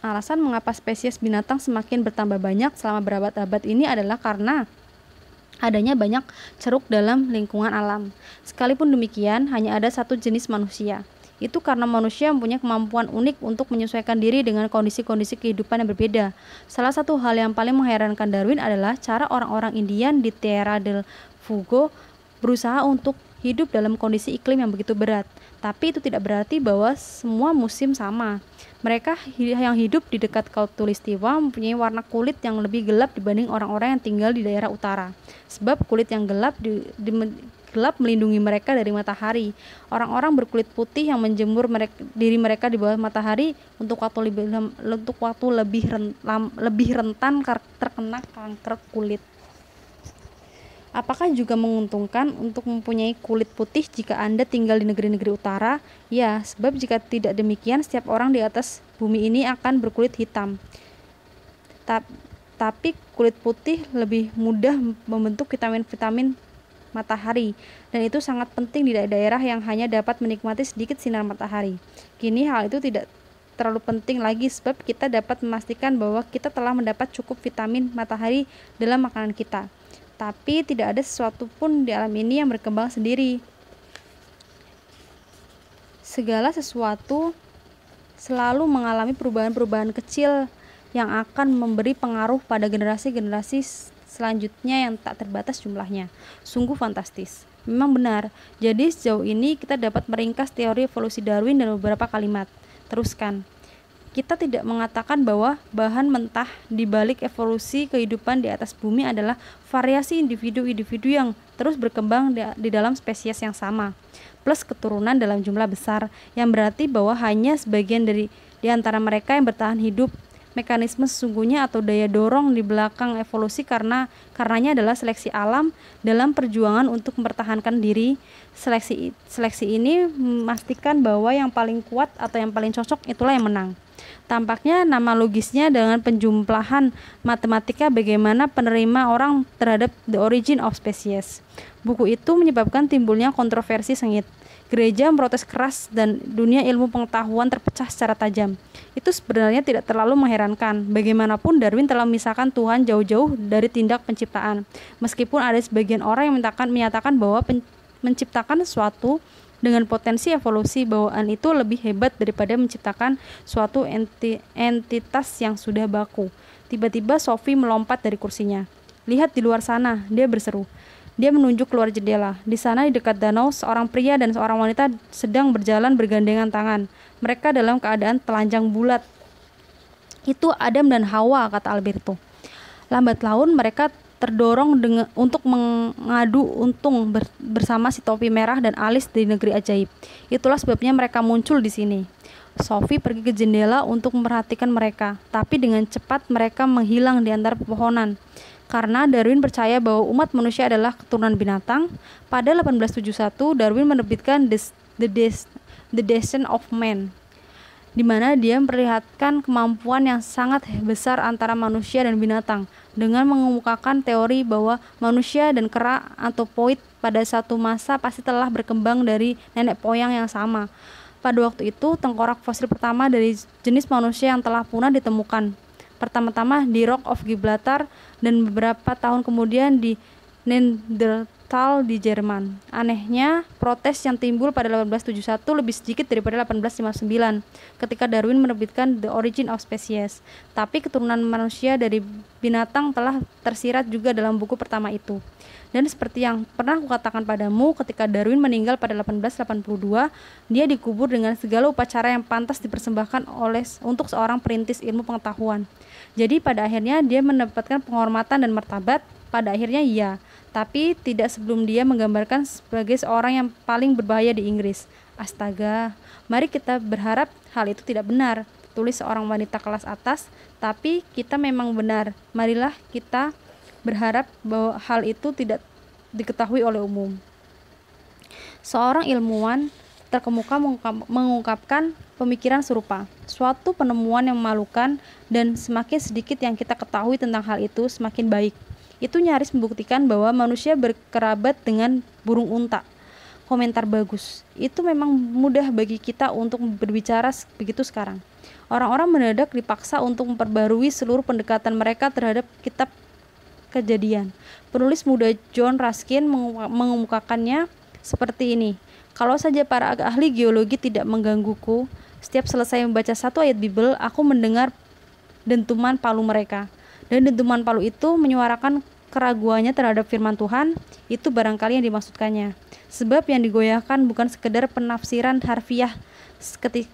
Alasan mengapa spesies binatang semakin bertambah banyak selama berabad-abad ini adalah karena adanya banyak ceruk dalam lingkungan alam. Sekalipun demikian, hanya ada satu jenis manusia. Itu karena manusia mempunyai kemampuan unik untuk menyesuaikan diri dengan kondisi-kondisi kehidupan yang berbeda. Salah satu hal yang paling mengherankan Darwin adalah cara orang-orang Indian di Tierra del Fuego berusaha untuk hidup dalam kondisi iklim yang begitu berat. Tapi itu tidak berarti bahwa semua musim sama. Mereka yang hidup di dekat Khatulistiwa mempunyai warna kulit yang lebih gelap dibanding orang-orang yang tinggal di daerah utara. Sebab kulit yang gelap gelap melindungi mereka dari matahari. Orang-orang berkulit putih yang menjemur diri mereka di bawah matahari untuk waktu lebih rentan terkena kanker kulit. Apakah juga menguntungkan untuk mempunyai kulit putih jika Anda tinggal di negeri-negeri utara? Ya, sebab jika tidak demikian, setiap orang di atas bumi ini akan berkulit hitam. Tapi kulit putih lebih mudah membentuk vitamin-vitamin matahari, dan itu sangat penting di daerah yang hanya dapat menikmati sedikit sinar matahari. Kini hal itu tidak terlalu penting lagi sebab kita dapat memastikan bahwa kita telah mendapat cukup vitamin matahari dalam makanan kita. Tapi tidak ada sesuatu pun di alam ini yang berkembang sendiri. Segala sesuatu selalu mengalami perubahan-perubahan kecil yang akan memberi pengaruh pada generasi-generasi selanjutnya yang tak terbatas jumlahnya. Sungguh fantastis. Memang benar. Jadi sejauh ini kita dapat meringkas teori evolusi Darwin dalam beberapa kalimat. Teruskan. Kita tidak mengatakan bahwa bahan mentah di balik evolusi kehidupan di atas bumi adalah variasi individu-individu yang terus berkembang di dalam spesies yang sama, plus keturunan dalam jumlah besar, yang berarti bahwa hanya sebagian di antara mereka yang bertahan hidup. Mekanisme sesungguhnya atau daya dorong di belakang evolusi karenanya adalah seleksi alam dalam perjuangan untuk mempertahankan diri. Seleksi ini memastikan bahwa yang paling kuat atau yang paling cocok itulah yang menang. Tampaknya nama logisnya dengan penjumlahan matematika bagaimana penerima orang terhadap The Origin of Species. Buku itu menyebabkan timbulnya kontroversi sengit. Gereja memprotes keras dan dunia ilmu pengetahuan terpecah secara tajam. Itu sebenarnya tidak terlalu mengherankan. Bagaimanapun Darwin telah memisahkan Tuhan jauh-jauh dari tindak penciptaan. Meskipun ada sebagian orang yang menyatakan bahwa menciptakan sesuatu dengan potensi evolusi bawaan itu lebih hebat daripada menciptakan suatu entitas yang sudah baku. Tiba-tiba Sophie melompat dari kursinya. "Lihat di luar sana," dia berseru. Dia menunjuk keluar jendela. Di sana di dekat danau, seorang pria dan seorang wanita sedang berjalan bergandengan tangan. Mereka dalam keadaan telanjang bulat. "Itu Adam dan Hawa," kata Alberto. Lambat laun mereka terdorong untuk mengadu untung bersama si topi merah dan alis di negeri ajaib. Itulah sebabnya mereka muncul di sini. Sophie pergi ke jendela untuk memperhatikan mereka, tapi dengan cepat mereka menghilang di antara pepohonan. Karena Darwin percaya bahwa umat manusia adalah keturunan binatang, pada 1871 Darwin menerbitkan The Descent of Man, di mana dia memperlihatkan kemampuan yang sangat besar antara manusia dan binatang dengan mengemukakan teori bahwa manusia dan kera anthropoid pada satu masa pasti telah berkembang dari nenek moyang yang sama. Pada waktu itu, tengkorak fosil pertama dari jenis manusia yang telah punah ditemukan. Pertama-tama di Rock of Gibraltar dan beberapa tahun kemudian di Neanderthal di Jerman. Anehnya, protes yang timbul pada 1871 lebih sedikit daripada 1859 ketika Darwin menerbitkan The Origin of Species. Tapi keturunan manusia dari binatang telah tersirat juga dalam buku pertama itu. Dan seperti yang pernah kukatakan padamu, ketika Darwin meninggal pada 1882, dia dikubur dengan segala upacara yang pantas dipersembahkan untuk seorang perintis ilmu pengetahuan. Jadi pada akhirnya dia mendapatkan penghormatan dan martabat. Pada akhirnya iya, tapi tidak sebelum dia menggambarkan sebagai seorang yang paling berbahaya di Inggris. Astaga, mari kita berharap hal itu tidak benar, tulis seorang wanita kelas atas, tapi kita memang benar. Marilah kita berharap bahwa hal itu tidak diketahui oleh umum. Seorang ilmuwan terkemuka mengungkapkan pemikiran serupa, suatu penemuan yang memalukan, dan semakin sedikit yang kita ketahui tentang hal itu semakin baik. Itu nyaris membuktikan bahwa manusia berkerabat dengan burung unta. Komentar bagus. Itu memang mudah bagi kita untuk berbicara begitu sekarang. Orang-orang mendadak dipaksa untuk memperbarui seluruh pendekatan mereka terhadap kitab Kejadian. Penulis muda John Ruskin mengemukakannya seperti ini. Kalau saja para ahli geologi tidak menggangguku, setiap selesai membaca satu ayat Bible, aku mendengar dentuman palu mereka. Dan dentuman palu itu menyuarakan keraguannya terhadap firman Tuhan, itu barangkali yang dimaksudkannya. Sebab yang digoyahkan bukan sekedar penafsiran harfiah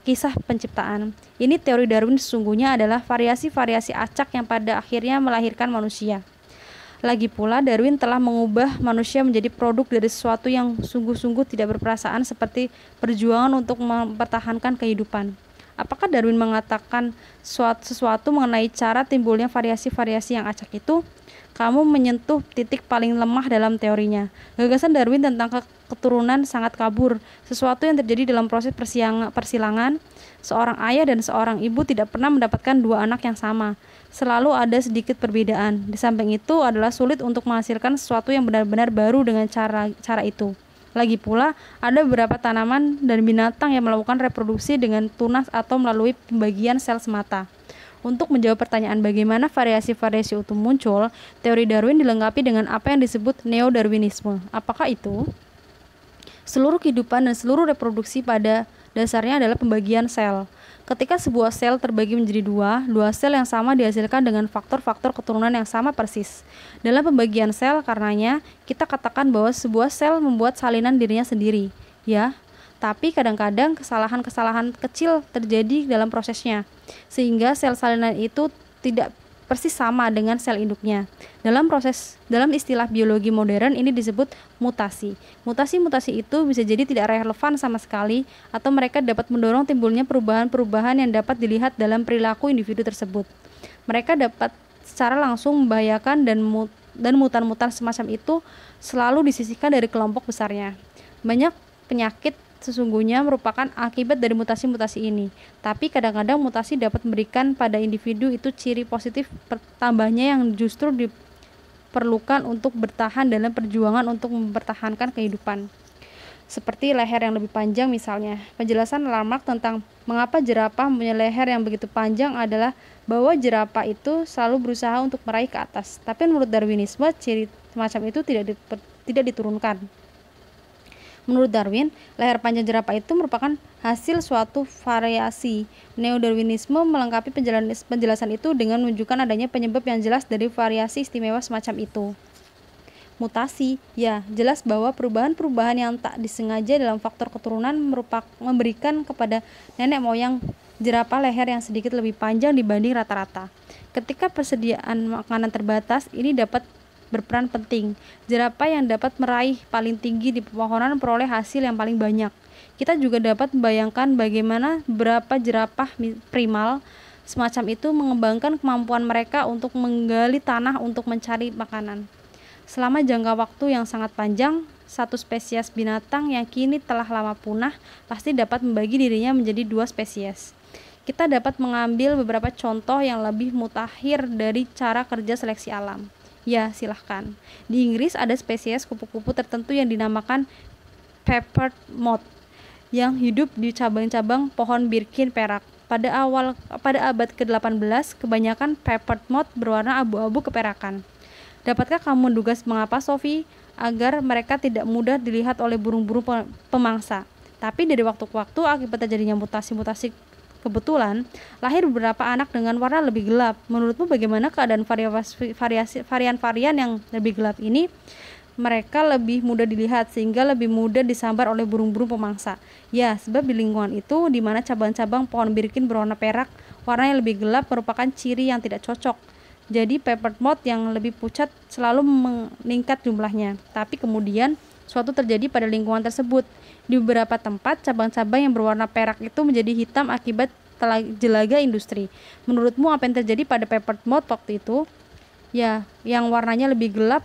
kisah penciptaan. Ini teori Darwin sesungguhnya adalah variasi-variasi acak yang pada akhirnya melahirkan manusia. Lagi pula, Darwin telah mengubah manusia menjadi produk dari sesuatu yang sungguh-sungguh tidak berperasaan seperti perjuangan untuk mempertahankan kehidupan. Apakah Darwin mengatakan sesuatu mengenai cara timbulnya variasi-variasi yang acak itu? Kamu menyentuh titik paling lemah dalam teorinya. Gagasan Darwin tentang keturunan sangat kabur, sesuatu yang terjadi dalam proses persilangan. Seorang ayah dan seorang ibu tidak pernah mendapatkan dua anak yang sama. Selalu ada sedikit perbedaan. Di samping itu adalah sulit untuk menghasilkan sesuatu yang benar-benar baru dengan cara itu. Lagi pula, ada beberapa tanaman dan binatang yang melakukan reproduksi dengan tunas atau melalui pembagian sel semata. Untuk menjawab pertanyaan bagaimana variasi-variasi itu muncul, teori Darwin dilengkapi dengan apa yang disebut neo-darwinisme. Apakah itu? Seluruh kehidupan dan seluruh reproduksi pada dasarnya adalah pembagian sel. Ketika sebuah sel terbagi menjadi dua sel yang sama dihasilkan dengan faktor-faktor keturunan yang sama persis. Dalam pembagian sel, karenanya, kita katakan bahwa sebuah sel membuat salinan dirinya sendiri. Ya, tapi kadang-kadang kesalahan-kesalahan kecil terjadi dalam prosesnya, sehingga sel salinan itu tidak persis sama dengan sel induknya. Dalam istilah biologi modern ini disebut mutasi. Mutasi-mutasi itu bisa jadi tidak relevan sama sekali, atau mereka dapat mendorong timbulnya perubahan-perubahan yang dapat dilihat dalam perilaku individu tersebut. Mereka dapat secara langsung membahayakan dan mutan-mutan semacam itu selalu disisihkan dari kelompok besarnya. Banyak penyakit sesungguhnya merupakan akibat dari mutasi-mutasi ini. Tapi kadang-kadang mutasi dapat memberikan pada individu itu ciri positif tambahnya yang justru diperlukan untuk bertahan dalam perjuangan untuk mempertahankan kehidupan. Seperti leher yang lebih panjang misalnya. Penjelasan Lamarck tentang mengapa jerapah mempunyai leher yang begitu panjang adalah bahwa jerapah itu selalu berusaha untuk meraih ke atas. Tapi menurut Darwinisme, ciri semacam itu tidak diturunkan. Menurut Darwin, leher panjang jerapah itu merupakan hasil suatu variasi. Neo-Darwinisme melengkapi penjelasan itu dengan menunjukkan adanya penyebab yang jelas dari variasi istimewa semacam itu. Mutasi, ya, jelas bahwa perubahan-perubahan yang tak disengaja dalam faktor keturunan memberikan kepada nenek moyang jerapah leher yang sedikit lebih panjang dibanding rata-rata. Ketika persediaan makanan terbatas, ini dapat berperan penting. Jerapah yang dapat meraih paling tinggi di pepohonan memperoleh hasil yang paling banyak. Kita juga dapat membayangkan bagaimana beberapa jerapah primal semacam itu mengembangkan kemampuan mereka untuk menggali tanah untuk mencari makanan. Selama jangka waktu yang sangat panjang, satu spesies binatang yang kini telah lama punah pasti dapat membagi dirinya menjadi dua spesies. Kita dapat mengambil beberapa contoh yang lebih mutakhir dari cara kerja seleksi alam. Ya, silahkan. Di Inggris ada spesies kupu-kupu tertentu yang dinamakan peppered moth yang hidup di cabang-cabang pohon birkin perak. Pada abad ke-18, kebanyakan peppered moth berwarna abu-abu keperakan. Dapatkah kamu menduga mengapa, Sophie? Agar mereka tidak mudah dilihat oleh burung-burung pemangsa. Tapi dari waktu ke waktu akibat terjadinya mutasi-mutasi kebetulan, lahir beberapa anak dengan warna lebih gelap. Menurutmu bagaimana keadaan varian-varian yang lebih gelap ini? Mereka lebih mudah dilihat sehingga lebih mudah disambar oleh burung-burung pemangsa. Ya, sebab di lingkungan itu di mana cabang-cabang pohon birkin berwarna perak, warnanya lebih gelap merupakan ciri yang tidak cocok. Jadi peppered moth yang lebih pucat selalu meningkat jumlahnya. Tapi kemudian suatu terjadi pada lingkungan tersebut. Di beberapa tempat, cabang-cabang yang berwarna perak itu menjadi hitam akibat jelaga industri. Menurutmu apa yang terjadi pada peppered moth waktu itu? Ya, yang warnanya lebih gelap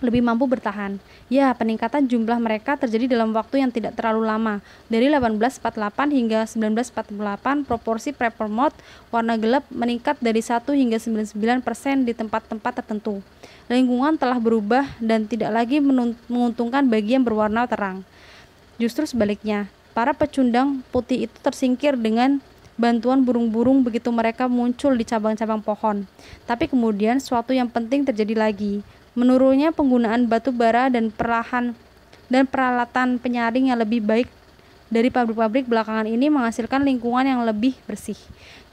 lebih mampu bertahan. Ya, peningkatan jumlah mereka terjadi dalam waktu yang tidak terlalu lama. Dari 1848 hingga 1948, proporsi peppermint warna gelap meningkat dari 1 hingga 99% di tempat-tempat tertentu. Lingkungan telah berubah dan tidak lagi menguntungkan bagi yang berwarna terang. Justru sebaliknya, para pecundang putih itu tersingkir dengan bantuan burung-burung begitu mereka muncul di cabang-cabang pohon. Tapi kemudian suatu yang penting terjadi lagi. Menurunnya penggunaan batu bara dan peralatan penyaring yang lebih baik dari pabrik-pabrik belakangan ini menghasilkan lingkungan yang lebih bersih.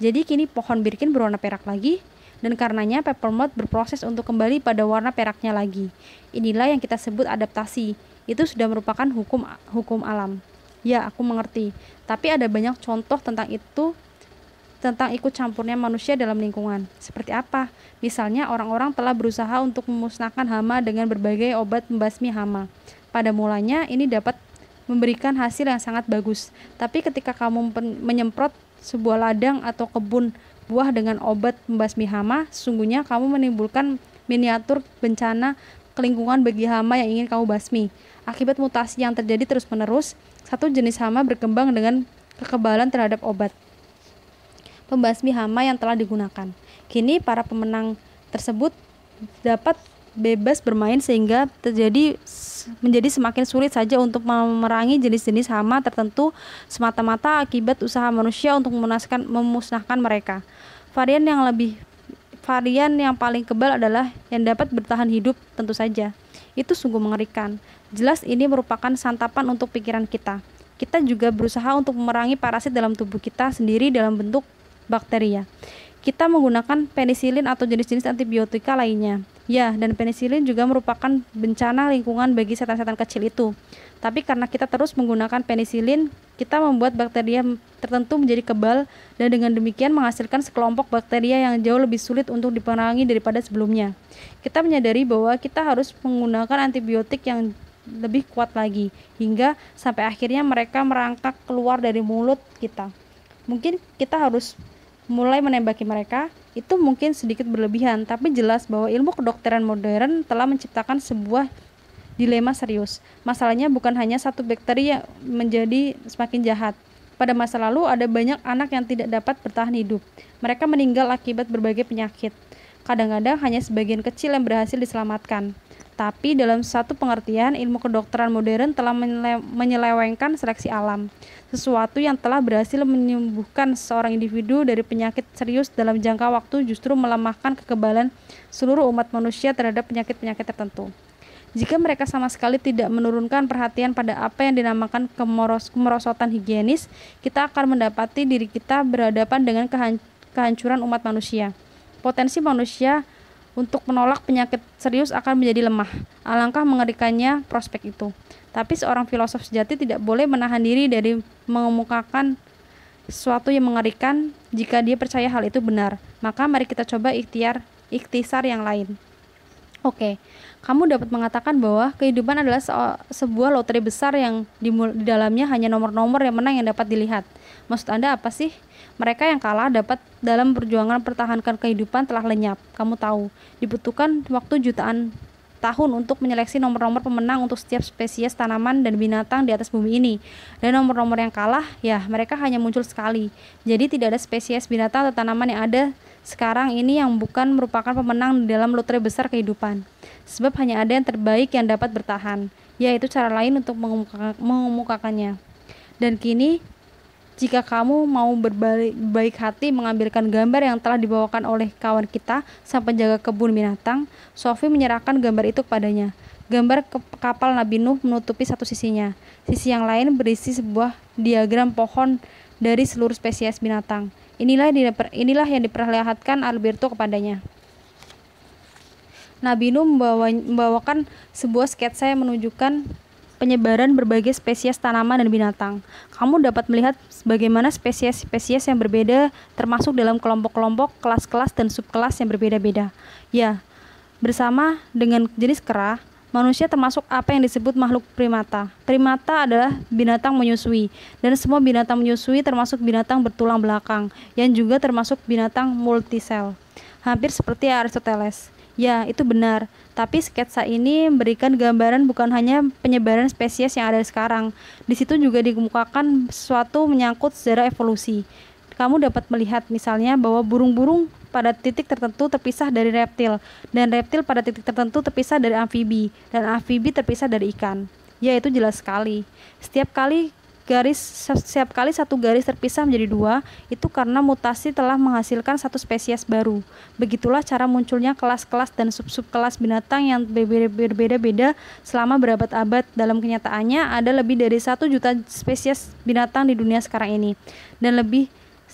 Jadi kini pohon birkin berwarna perak lagi, dan karenanya peppermint berproses untuk kembali pada warna peraknya lagi. Inilah yang kita sebut adaptasi. Itu sudah merupakan hukum alam. Ya, aku mengerti. Tapi ada banyak contoh tentang itu, tentang ikut campurnya manusia dalam lingkungan. Seperti apa? Misalnya orang-orang telah berusaha untuk memusnahkan hama dengan berbagai obat membasmi hama. Pada mulanya ini dapat memberikan hasil yang sangat bagus. Tapi ketika kamu menyemprot sebuah ladang atau kebun buah dengan obat membasmi hama, sesungguhnya kamu menimbulkan miniatur bencana lingkungan bagi hama yang ingin kamu basmi. Akibat mutasi yang terjadi terus-menerus, satu jenis hama berkembang dengan kekebalan terhadap obat pembasmi hama yang telah digunakan. Kini para pemenang tersebut dapat bebas bermain sehingga menjadi semakin sulit saja untuk memerangi jenis-jenis hama tertentu semata-mata akibat usaha manusia untuk memusnahkan mereka. Varian yang paling kebal adalah yang dapat bertahan hidup, tentu saja. Itu sungguh mengerikan. Jelas ini merupakan santapan untuk pikiran kita. Kita juga berusaha untuk memerangi parasit dalam tubuh kita sendiri dalam bentuk bakteria. Kita menggunakan penisilin atau jenis-jenis antibiotika lainnya. Ya, dan penisilin juga merupakan bencana lingkungan bagi setan-setan kecil itu. Tapi karena kita terus menggunakan penisilin, kita membuat bakteria tertentu menjadi kebal dan dengan demikian menghasilkan sekelompok bakteria yang jauh lebih sulit untuk diperangi daripada sebelumnya. Kita menyadari bahwa kita harus menggunakan antibiotik yang lebih kuat lagi, hingga sampai akhirnya mereka merangkak keluar dari mulut kita. Mungkin kita harus mulai menembaki mereka. Itu mungkin sedikit berlebihan, tapi jelas bahwa ilmu kedokteran modern telah menciptakan sebuah dilema serius. Masalahnya bukan hanya satu bakteri yang menjadi semakin jahat. Pada masa lalu ada banyak anak yang tidak dapat bertahan hidup. Mereka meninggal akibat berbagai penyakit. Kadang-kadang hanya sebagian kecil yang berhasil diselamatkan. Tapi dalam satu pengertian, ilmu kedokteran modern telah menyelewengkan seleksi alam. Sesuatu yang telah berhasil menyembuhkan seorang individu dari penyakit serius dalam jangka waktu justru melemahkan kekebalan seluruh umat manusia terhadap penyakit-penyakit tertentu. Jika mereka sama sekali tidak menurunkan perhatian pada apa yang dinamakan kemerosotan higienis, kita akan mendapati diri kita berhadapan dengan kehancuran umat manusia. Potensi manusia untuk menolak penyakit serius akan menjadi lemah. Alangkah mengerikannya prospek itu. Tapi seorang filosof sejati tidak boleh menahan diri dari mengemukakan sesuatu yang mengerikan jika dia percaya hal itu benar. Maka mari kita coba ikhtisar yang lain. Oke, kamu dapat mengatakan bahwa kehidupan adalah sebuah lotre besar yang di dalamnya hanya nomor-nomor yang menang yang dapat dilihat. Maksud Anda apa sih? Mereka yang kalah dapat dalam perjuangan pertahankan kehidupan telah lenyap. Kamu tahu, dibutuhkan waktu jutaan tahun untuk menyeleksi nomor-nomor pemenang untuk setiap spesies tanaman dan binatang di atas bumi ini. Dan nomor-nomor yang kalah, ya mereka hanya muncul sekali. Jadi tidak ada spesies binatang atau tanaman yang ada sekarang ini yang bukan merupakan pemenang dalam lotre besar kehidupan. Sebab hanya ada yang terbaik yang dapat bertahan, yaitu cara lain untuk mengemukakannya. Dan kini, jika kamu mau berbaik hati mengambilkan gambar yang telah dibawakan oleh kawan kita, sang penjaga kebun binatang, Sophie menyerahkan gambar itu kepadanya. Gambar kapal Nabi Nuh menutupi satu sisinya. Sisi yang lain berisi sebuah diagram pohon dari seluruh spesies binatang. Inilah yang diperlihatkan Alberto kepadanya. Nabi Nuh membawakan sebuah sketsa yang menunjukkan penyebaran berbagai spesies tanaman dan binatang. Kamu dapat melihat bagaimana spesies-spesies yang berbeda termasuk dalam kelompok-kelompok, kelas-kelas, dan subkelas yang berbeda-beda. Ya, bersama dengan jenis kera, manusia termasuk apa yang disebut makhluk primata. Primata adalah binatang menyusui, dan semua binatang menyusui termasuk binatang bertulang belakang, yang juga termasuk binatang multisel, hampir seperti Aristoteles. Ya, itu benar. Tapi sketsa ini memberikan gambaran bukan hanya penyebaran spesies yang ada sekarang. Di situ juga dikemukakan sesuatu menyangkut sejarah evolusi. Kamu dapat melihat misalnya bahwa burung-burung pada titik tertentu terpisah dari reptil, dan reptil pada titik tertentu terpisah dari amfibi, dan amfibi terpisah dari ikan. Ya, itu jelas sekali. Setiap kali satu garis terpisah menjadi dua, itu karena mutasi telah menghasilkan satu spesies baru. Begitulah cara munculnya kelas-kelas dan sub-sub kelas binatang yang berbeda-beda selama berabad-abad. Dalam kenyataannya, ada lebih dari 1 juta spesies binatang di dunia sekarang ini.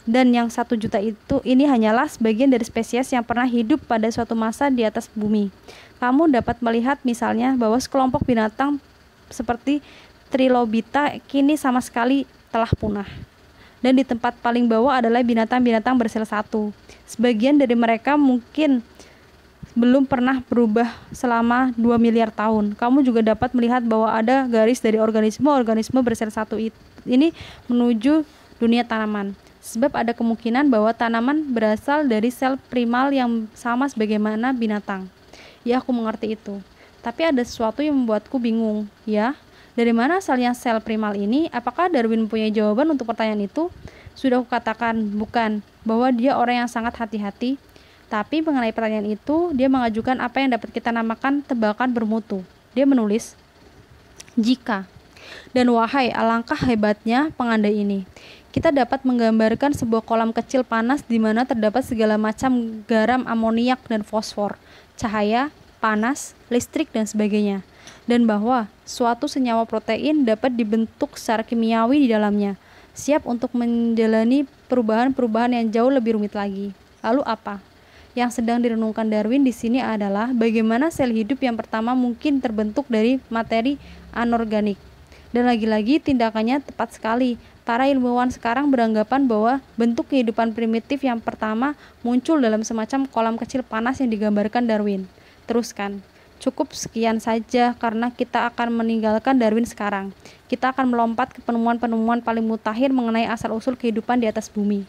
Dan yang 1 juta ini hanyalah sebagian dari spesies yang pernah hidup pada suatu masa di atas bumi. Kamu dapat melihat misalnya bahwa sekelompok binatang seperti Trilobita kini sama sekali telah punah. Dan di tempat paling bawah adalah binatang-binatang bersel satu. Sebagian dari mereka mungkin belum pernah berubah selama 2 miliar tahun. Kamu juga dapat melihat bahwa ada garis dari organisme-organisme bersel satu ini menuju dunia tanaman. Sebab ada kemungkinan bahwa tanaman berasal dari sel primal yang sama sebagaimana binatang. Ya, aku mengerti itu. Tapi ada sesuatu yang membuatku bingung, ya. Dari mana asalnya sel primal ini? Apakah Darwin mempunyai jawaban untuk pertanyaan itu? Sudah kukatakan bukan, bahwa dia orang yang sangat hati-hati. Tapi mengenai pertanyaan itu, dia mengajukan apa yang dapat kita namakan tebakan bermutu. Dia menulis, jika, dan wahai alangkah hebatnya pengandai ini. Kita dapat menggambarkan sebuah kolam kecil panas di mana terdapat segala macam garam, amoniak, dan fosfor, cahaya, panas, listrik, dan sebagainya. Dan bahwa suatu senyawa protein dapat dibentuk secara kimiawi di dalamnya, siap untuk menjalani perubahan-perubahan yang jauh lebih rumit lagi. Lalu apa? Yang sedang direnungkan Darwin di sini adalah bagaimana sel hidup yang pertama mungkin terbentuk dari materi anorganik. Dan lagi-lagi tindakannya tepat sekali. Para ilmuwan sekarang beranggapan bahwa bentuk kehidupan primitif yang pertama muncul dalam semacam kolam kecil panas yang digambarkan Darwin. Teruskan. Cukup sekian saja karena kita akan meninggalkan Darwin sekarang. Kita akan melompat ke penemuan-penemuan paling mutakhir mengenai asal-usul kehidupan di atas bumi.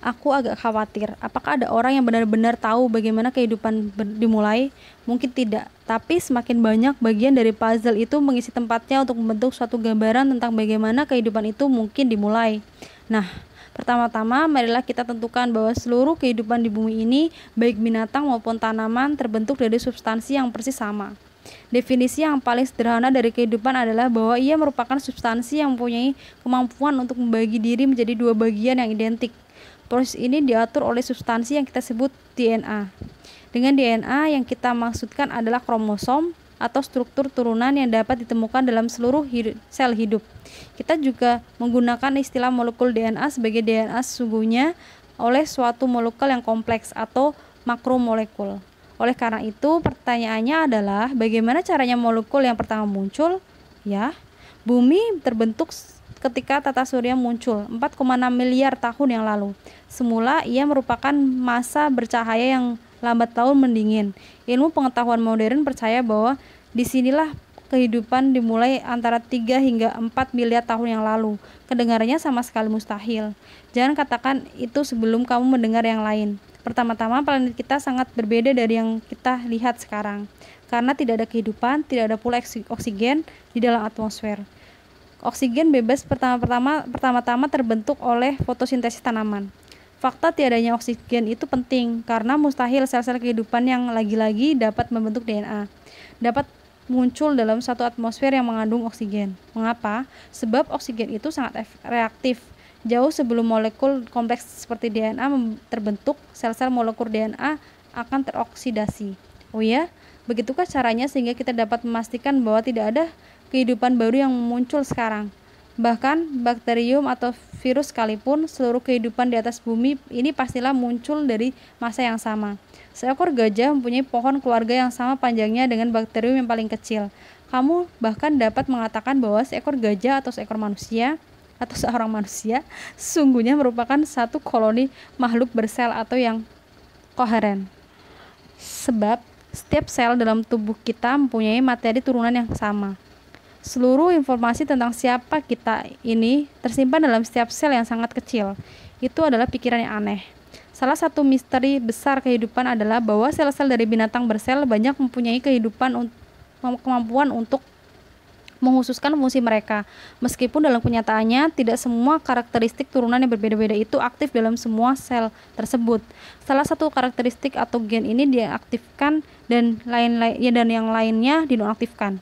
Aku agak khawatir, apakah ada orang yang benar-benar tahu bagaimana kehidupan dimulai? Mungkin tidak, tapi semakin banyak bagian dari puzzle itu mengisi tempatnya untuk membentuk suatu gambaran tentang bagaimana kehidupan itu mungkin dimulai. Nah, pertama-tama, marilah kita tentukan bahwa seluruh kehidupan di bumi ini, baik binatang maupun tanaman, terbentuk dari substansi yang persis sama. Definisi yang paling sederhana dari kehidupan adalah bahwa ia merupakan substansi yang mempunyai kemampuan untuk membagi diri menjadi dua bagian yang identik. Proses ini diatur oleh substansi yang kita sebut DNA. Dengan DNA yang kita maksudkan adalah kromosom atau struktur turunan yang dapat ditemukan dalam seluruh sel hidup. Kita juga menggunakan istilah molekul DNA sebagai DNA sesungguhnya oleh suatu molekul yang kompleks atau makromolekul. Oleh karena itu, pertanyaannya adalah bagaimana caranya molekul yang pertama muncul? Ya, bumi terbentuk ketika tata surya muncul 4,6 miliar tahun yang lalu. Semula ia merupakan massa bercahaya yang lambat laun mendingin. Ilmu pengetahuan modern percaya bahwa disinilah kehidupan dimulai antara 3 hingga 4 miliar tahun yang lalu. Kedengarannya sama sekali mustahil. Jangan katakan itu sebelum kamu mendengar yang lain. Pertama-tama, planet kita sangat berbeda dari yang kita lihat sekarang. Karena tidak ada kehidupan, tidak ada pula oksigen di dalam atmosfer. Oksigen bebas pertama-tama terbentuk oleh fotosintesis tanaman. Fakta tiadanya oksigen itu penting karena mustahil sel-sel kehidupan yang lagi-lagi dapat membentuk DNA dapat muncul dalam satu atmosfer yang mengandung oksigen. Mengapa? Sebab oksigen itu sangat reaktif. Jauh sebelum molekul kompleks seperti DNA terbentuk, sel-sel molekul DNA akan teroksidasi. Oh ya, begitukah caranya sehingga kita dapat memastikan bahwa tidak ada kehidupan baru yang muncul sekarang? Bahkan bakterium atau virus sekalipun, seluruh kehidupan di atas bumi ini pastilah muncul dari masa yang sama. Seekor gajah mempunyai pohon keluarga yang sama panjangnya dengan bakterium yang paling kecil. Kamu bahkan dapat mengatakan bahwa seekor gajah atau seorang manusia sesungguhnya merupakan satu koloni makhluk bersel atau yang koheren. Sebab setiap sel dalam tubuh kita mempunyai materi turunan yang sama. Seluruh informasi tentang siapa kita ini tersimpan dalam setiap sel yang sangat kecil. Itu adalah pikiran yang aneh. Salah satu misteri besar kehidupan adalah bahwa sel-sel dari binatang bersel banyak mempunyai kemampuan untuk menghususkan fungsi mereka. Meskipun dalam kenyataannya tidak semua karakteristik turunan yang berbeda-beda itu aktif dalam semua sel tersebut. Salah satu karakteristik atau gen ini diaktifkan dan yang lainnya dinonaktifkan.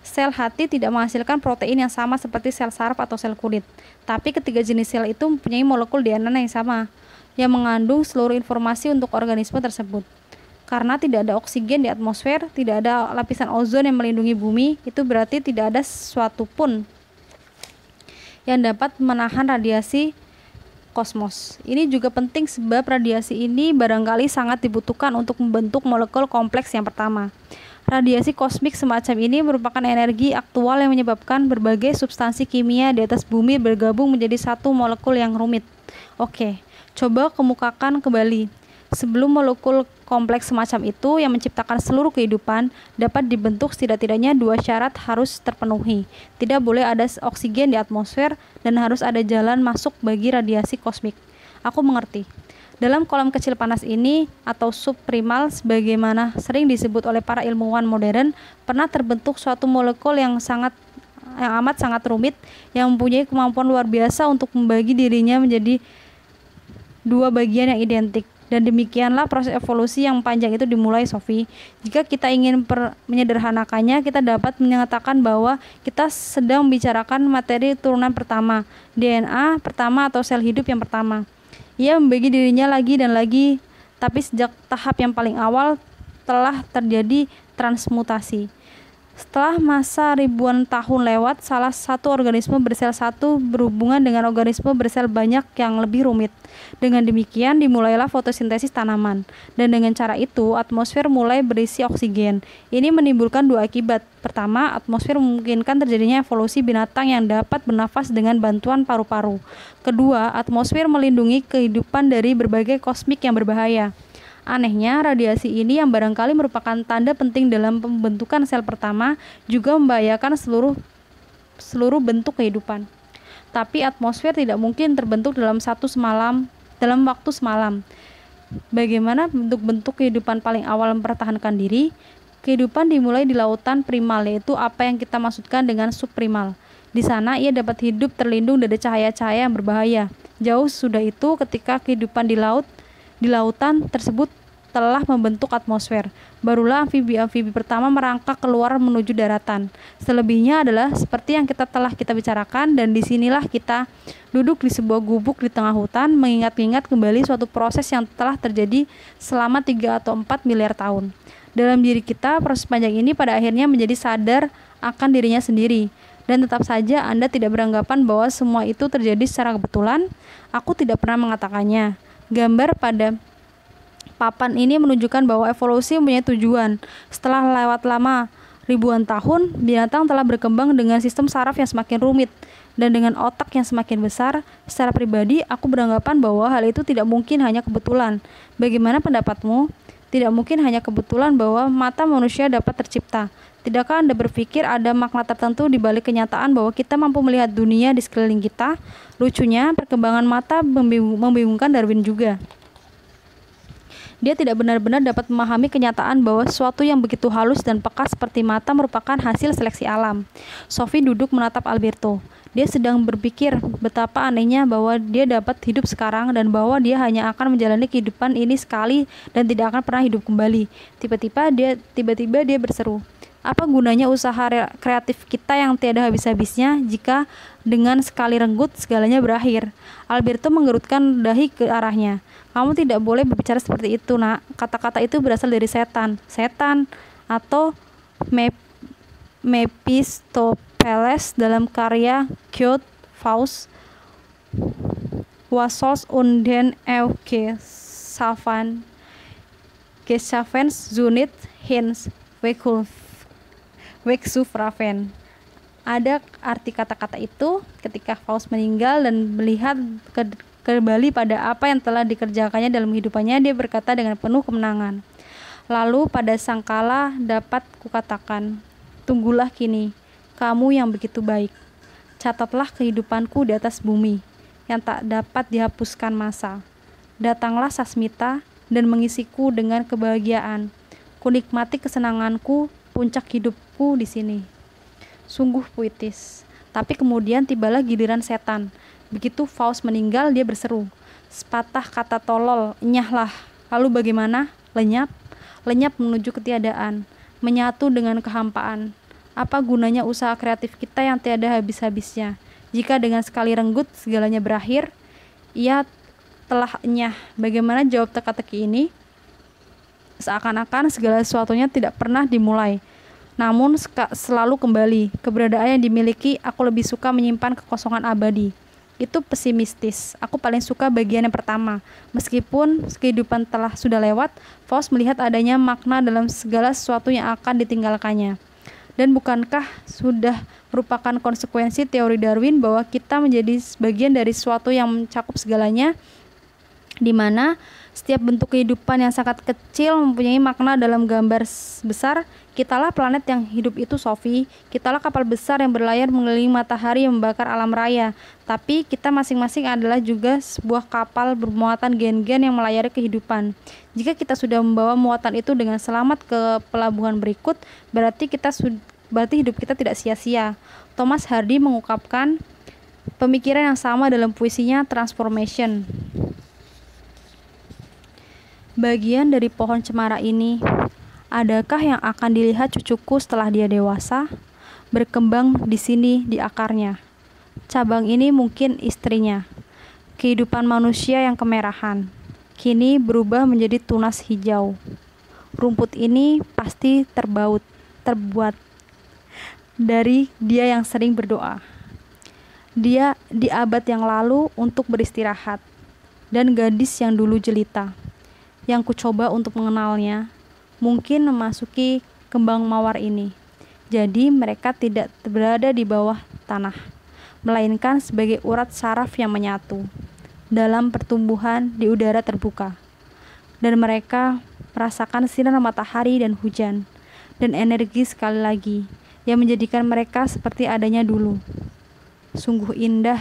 Sel hati tidak menghasilkan protein yang sama seperti sel saraf atau sel kulit. Tapi ketiga jenis sel itu mempunyai molekul DNA yang sama, yang mengandung seluruh informasi untuk organisme tersebut. Karena tidak ada oksigen di atmosfer, tidak ada lapisan ozon yang melindungi bumi, itu berarti tidak ada sesuatu pun yang dapat menahan radiasi kosmos. Ini juga penting sebab radiasi ini barangkali sangat dibutuhkan untuk membentuk molekul kompleks yang pertama. Radiasi kosmik semacam ini merupakan energi aktual yang menyebabkan berbagai substansi kimia di atas bumi bergabung menjadi satu molekul yang rumit. Oke, coba kemukakan kembali. Sebelum molekul kompleks semacam itu yang menciptakan seluruh kehidupan dapat dibentuk, setidak-tidaknya dua syarat harus terpenuhi. Tidak boleh ada oksigen di atmosfer dan harus ada jalan masuk bagi radiasi kosmik. Aku mengerti. Dalam kolam kecil panas ini atau subprimal sebagaimana sering disebut oleh para ilmuwan modern, pernah terbentuk suatu molekul yang amat sangat rumit yang mempunyai kemampuan luar biasa untuk membagi dirinya menjadi dua bagian yang identik. Dan demikianlah proses evolusi yang panjang itu dimulai, Sophie. Jika kita ingin menyederhanakannya, kita dapat menyatakan bahwa kita sedang membicarakan materi turunan pertama, DNA pertama atau sel hidup yang pertama. Ia membagi dirinya lagi dan lagi, tapi sejak tahap yang paling awal telah terjadi transmutasi. Setelah masa ribuan tahun lewat, salah satu organisme bersel satu berhubungan dengan organisme bersel banyak yang lebih rumit. Dengan demikian dimulailah fotosintesis tanaman, dan dengan cara itu atmosfer mulai berisi oksigen. Ini menimbulkan dua akibat. Pertama, atmosfer memungkinkan terjadinya evolusi binatang yang dapat bernafas dengan bantuan paru-paru. Kedua, atmosfer melindungi kehidupan dari berbagai kosmik yang berbahaya. Anehnya, radiasi ini yang barangkali merupakan tanda penting dalam pembentukan sel pertama juga membahayakan seluruh bentuk kehidupan. Tapi atmosfer tidak mungkin terbentuk dalam waktu semalam. Bagaimana bentuk-bentuk kehidupan paling awal mempertahankan diri? Kehidupan dimulai di lautan primal, yaitu apa yang kita maksudkan dengan subprimal. Di sana ia dapat hidup terlindung dari cahaya-cahaya yang berbahaya. Jauh sudah itu, ketika kehidupan di lautan tersebut telah membentuk atmosfer, barulah amfibi-amfibi pertama merangkak keluar menuju daratan. Selebihnya adalah seperti yang telah kita bicarakan, dan disinilah kita duduk di sebuah gubuk di tengah hutan, mengingat-ingat kembali suatu proses yang telah terjadi selama 3 atau 4 miliar tahun. Dalam diri kita, proses panjang ini pada akhirnya menjadi sadar akan dirinya sendiri. Dan tetap saja Anda tidak beranggapan bahwa semua itu terjadi secara kebetulan. Aku tidak pernah mengatakannya. Gambar pada papan ini menunjukkan bahwa evolusi mempunyai tujuan. Setelah lewat lama ribuan tahun, binatang telah berkembang dengan sistem saraf yang semakin rumit dan dengan otak yang semakin besar. Secara pribadi, aku beranggapan bahwa hal itu tidak mungkin hanya kebetulan. Bagaimana pendapatmu? Tidak mungkin hanya kebetulan bahwa mata manusia dapat tercipta. Tidakkah Anda berpikir ada makna tertentu di balik kenyataan bahwa kita mampu melihat dunia di sekeliling kita? Lucunya, perkembangan mata membingungkan Darwin juga. Dia tidak benar-benar dapat memahami kenyataan bahwa sesuatu yang begitu halus dan peka seperti mata merupakan hasil seleksi alam. Sophie duduk menatap Alberto. Dia sedang berpikir betapa anehnya bahwa dia dapat hidup sekarang dan bahwa dia hanya akan menjalani kehidupan ini sekali dan tidak akan pernah hidup kembali. Tiba-tiba dia berseru, "Apa gunanya usaha kreatif kita yang tiada habis-habisnya jika dengan sekali renggut segalanya berakhir?" Alberto menggerutkan dahi ke arahnya. "Kamu tidak boleh berbicara seperti itu, Nak. Kata-kata itu berasal dari setan. Setan atau Mephistopheles dalam karya Goethe Faust was sols und den Geschaffen Zunit Hins Wegzuwerfen." Ada arti kata-kata itu ketika Faust meninggal dan melihat kembali pada apa yang telah dikerjakannya dalam hidupannya, dia berkata dengan penuh kemenangan, "Lalu pada sangkala dapat kukatakan, tunggulah kini, kamu yang begitu baik. Catatlah kehidupanku di atas bumi, yang tak dapat dihapuskan masa. Datanglah Sasmita dan mengisiku dengan kebahagiaan. Kunikmati kesenanganku, puncak hidupku di sini. Sungguh puitis. Tapi kemudian tibalah giliran setan. Begitu Faust meninggal, dia berseru, "Sepatah kata tolol, enyahlah." Lalu bagaimana? Lenyap. Lenyap menuju ketiadaan, menyatu dengan kehampaan. Apa gunanya usaha kreatif kita yang tiada habis-habisnya? Jika dengan sekali renggut segalanya berakhir, ia telah enyah. Bagaimana jawab teka-teki ini? Seakan-akan segala sesuatunya tidak pernah dimulai, namun selalu kembali. Keberadaan yang dimiliki, aku lebih suka menyimpan kekosongan abadi. Itu pesimistis. Aku paling suka bagian yang pertama. Meskipun kehidupan sudah lewat, Faust melihat adanya makna dalam segala sesuatu yang akan ditinggalkannya. Dan bukankah sudah merupakan konsekuensi teori Darwin bahwa kita menjadi bagian dari sesuatu yang mencakup segalanya, di mana setiap bentuk kehidupan yang sangat kecil mempunyai makna dalam gambar besar. Kitalah planet yang hidup itu, Sophie. Kitalah kapal besar yang berlayar mengelilingi matahari yang membakar alam raya. Tapi kita masing-masing adalah juga sebuah kapal bermuatan gen-gen yang melayari kehidupan. Jika kita sudah membawa muatan itu dengan selamat ke pelabuhan berikut, berarti hidup kita tidak sia-sia. Thomas Hardy mengungkapkan pemikiran yang sama dalam puisinya Transformation. Bagian dari pohon cemara ini, adakah yang akan dilihat cucuku setelah dia dewasa? Berkembang di sini di akarnya. Cabang ini mungkin istrinya. Kehidupan manusia yang kemerahan, kini berubah menjadi tunas hijau. Rumput ini pasti terbuat dari dia yang sering berdoa. Dia di abad yang lalu untuk beristirahat, dan gadis yang dulu jelita. Yang kucoba untuk mengenalnya, mungkin memasuki kembang mawar ini. Jadi mereka tidak berada di bawah tanah, melainkan sebagai urat saraf yang menyatu dalam pertumbuhan di udara terbuka. Dan mereka merasakan sinar matahari dan hujan, dan energi sekali lagi, yang menjadikan mereka seperti adanya dulu. Sungguh indah,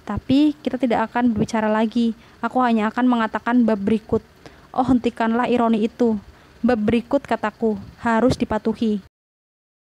tapi kita tidak akan berbicara lagi. Aku hanya akan mengatakan bab berikut. Oh, hentikanlah ironi itu. Bab berikut, kataku, harus dipatuhi.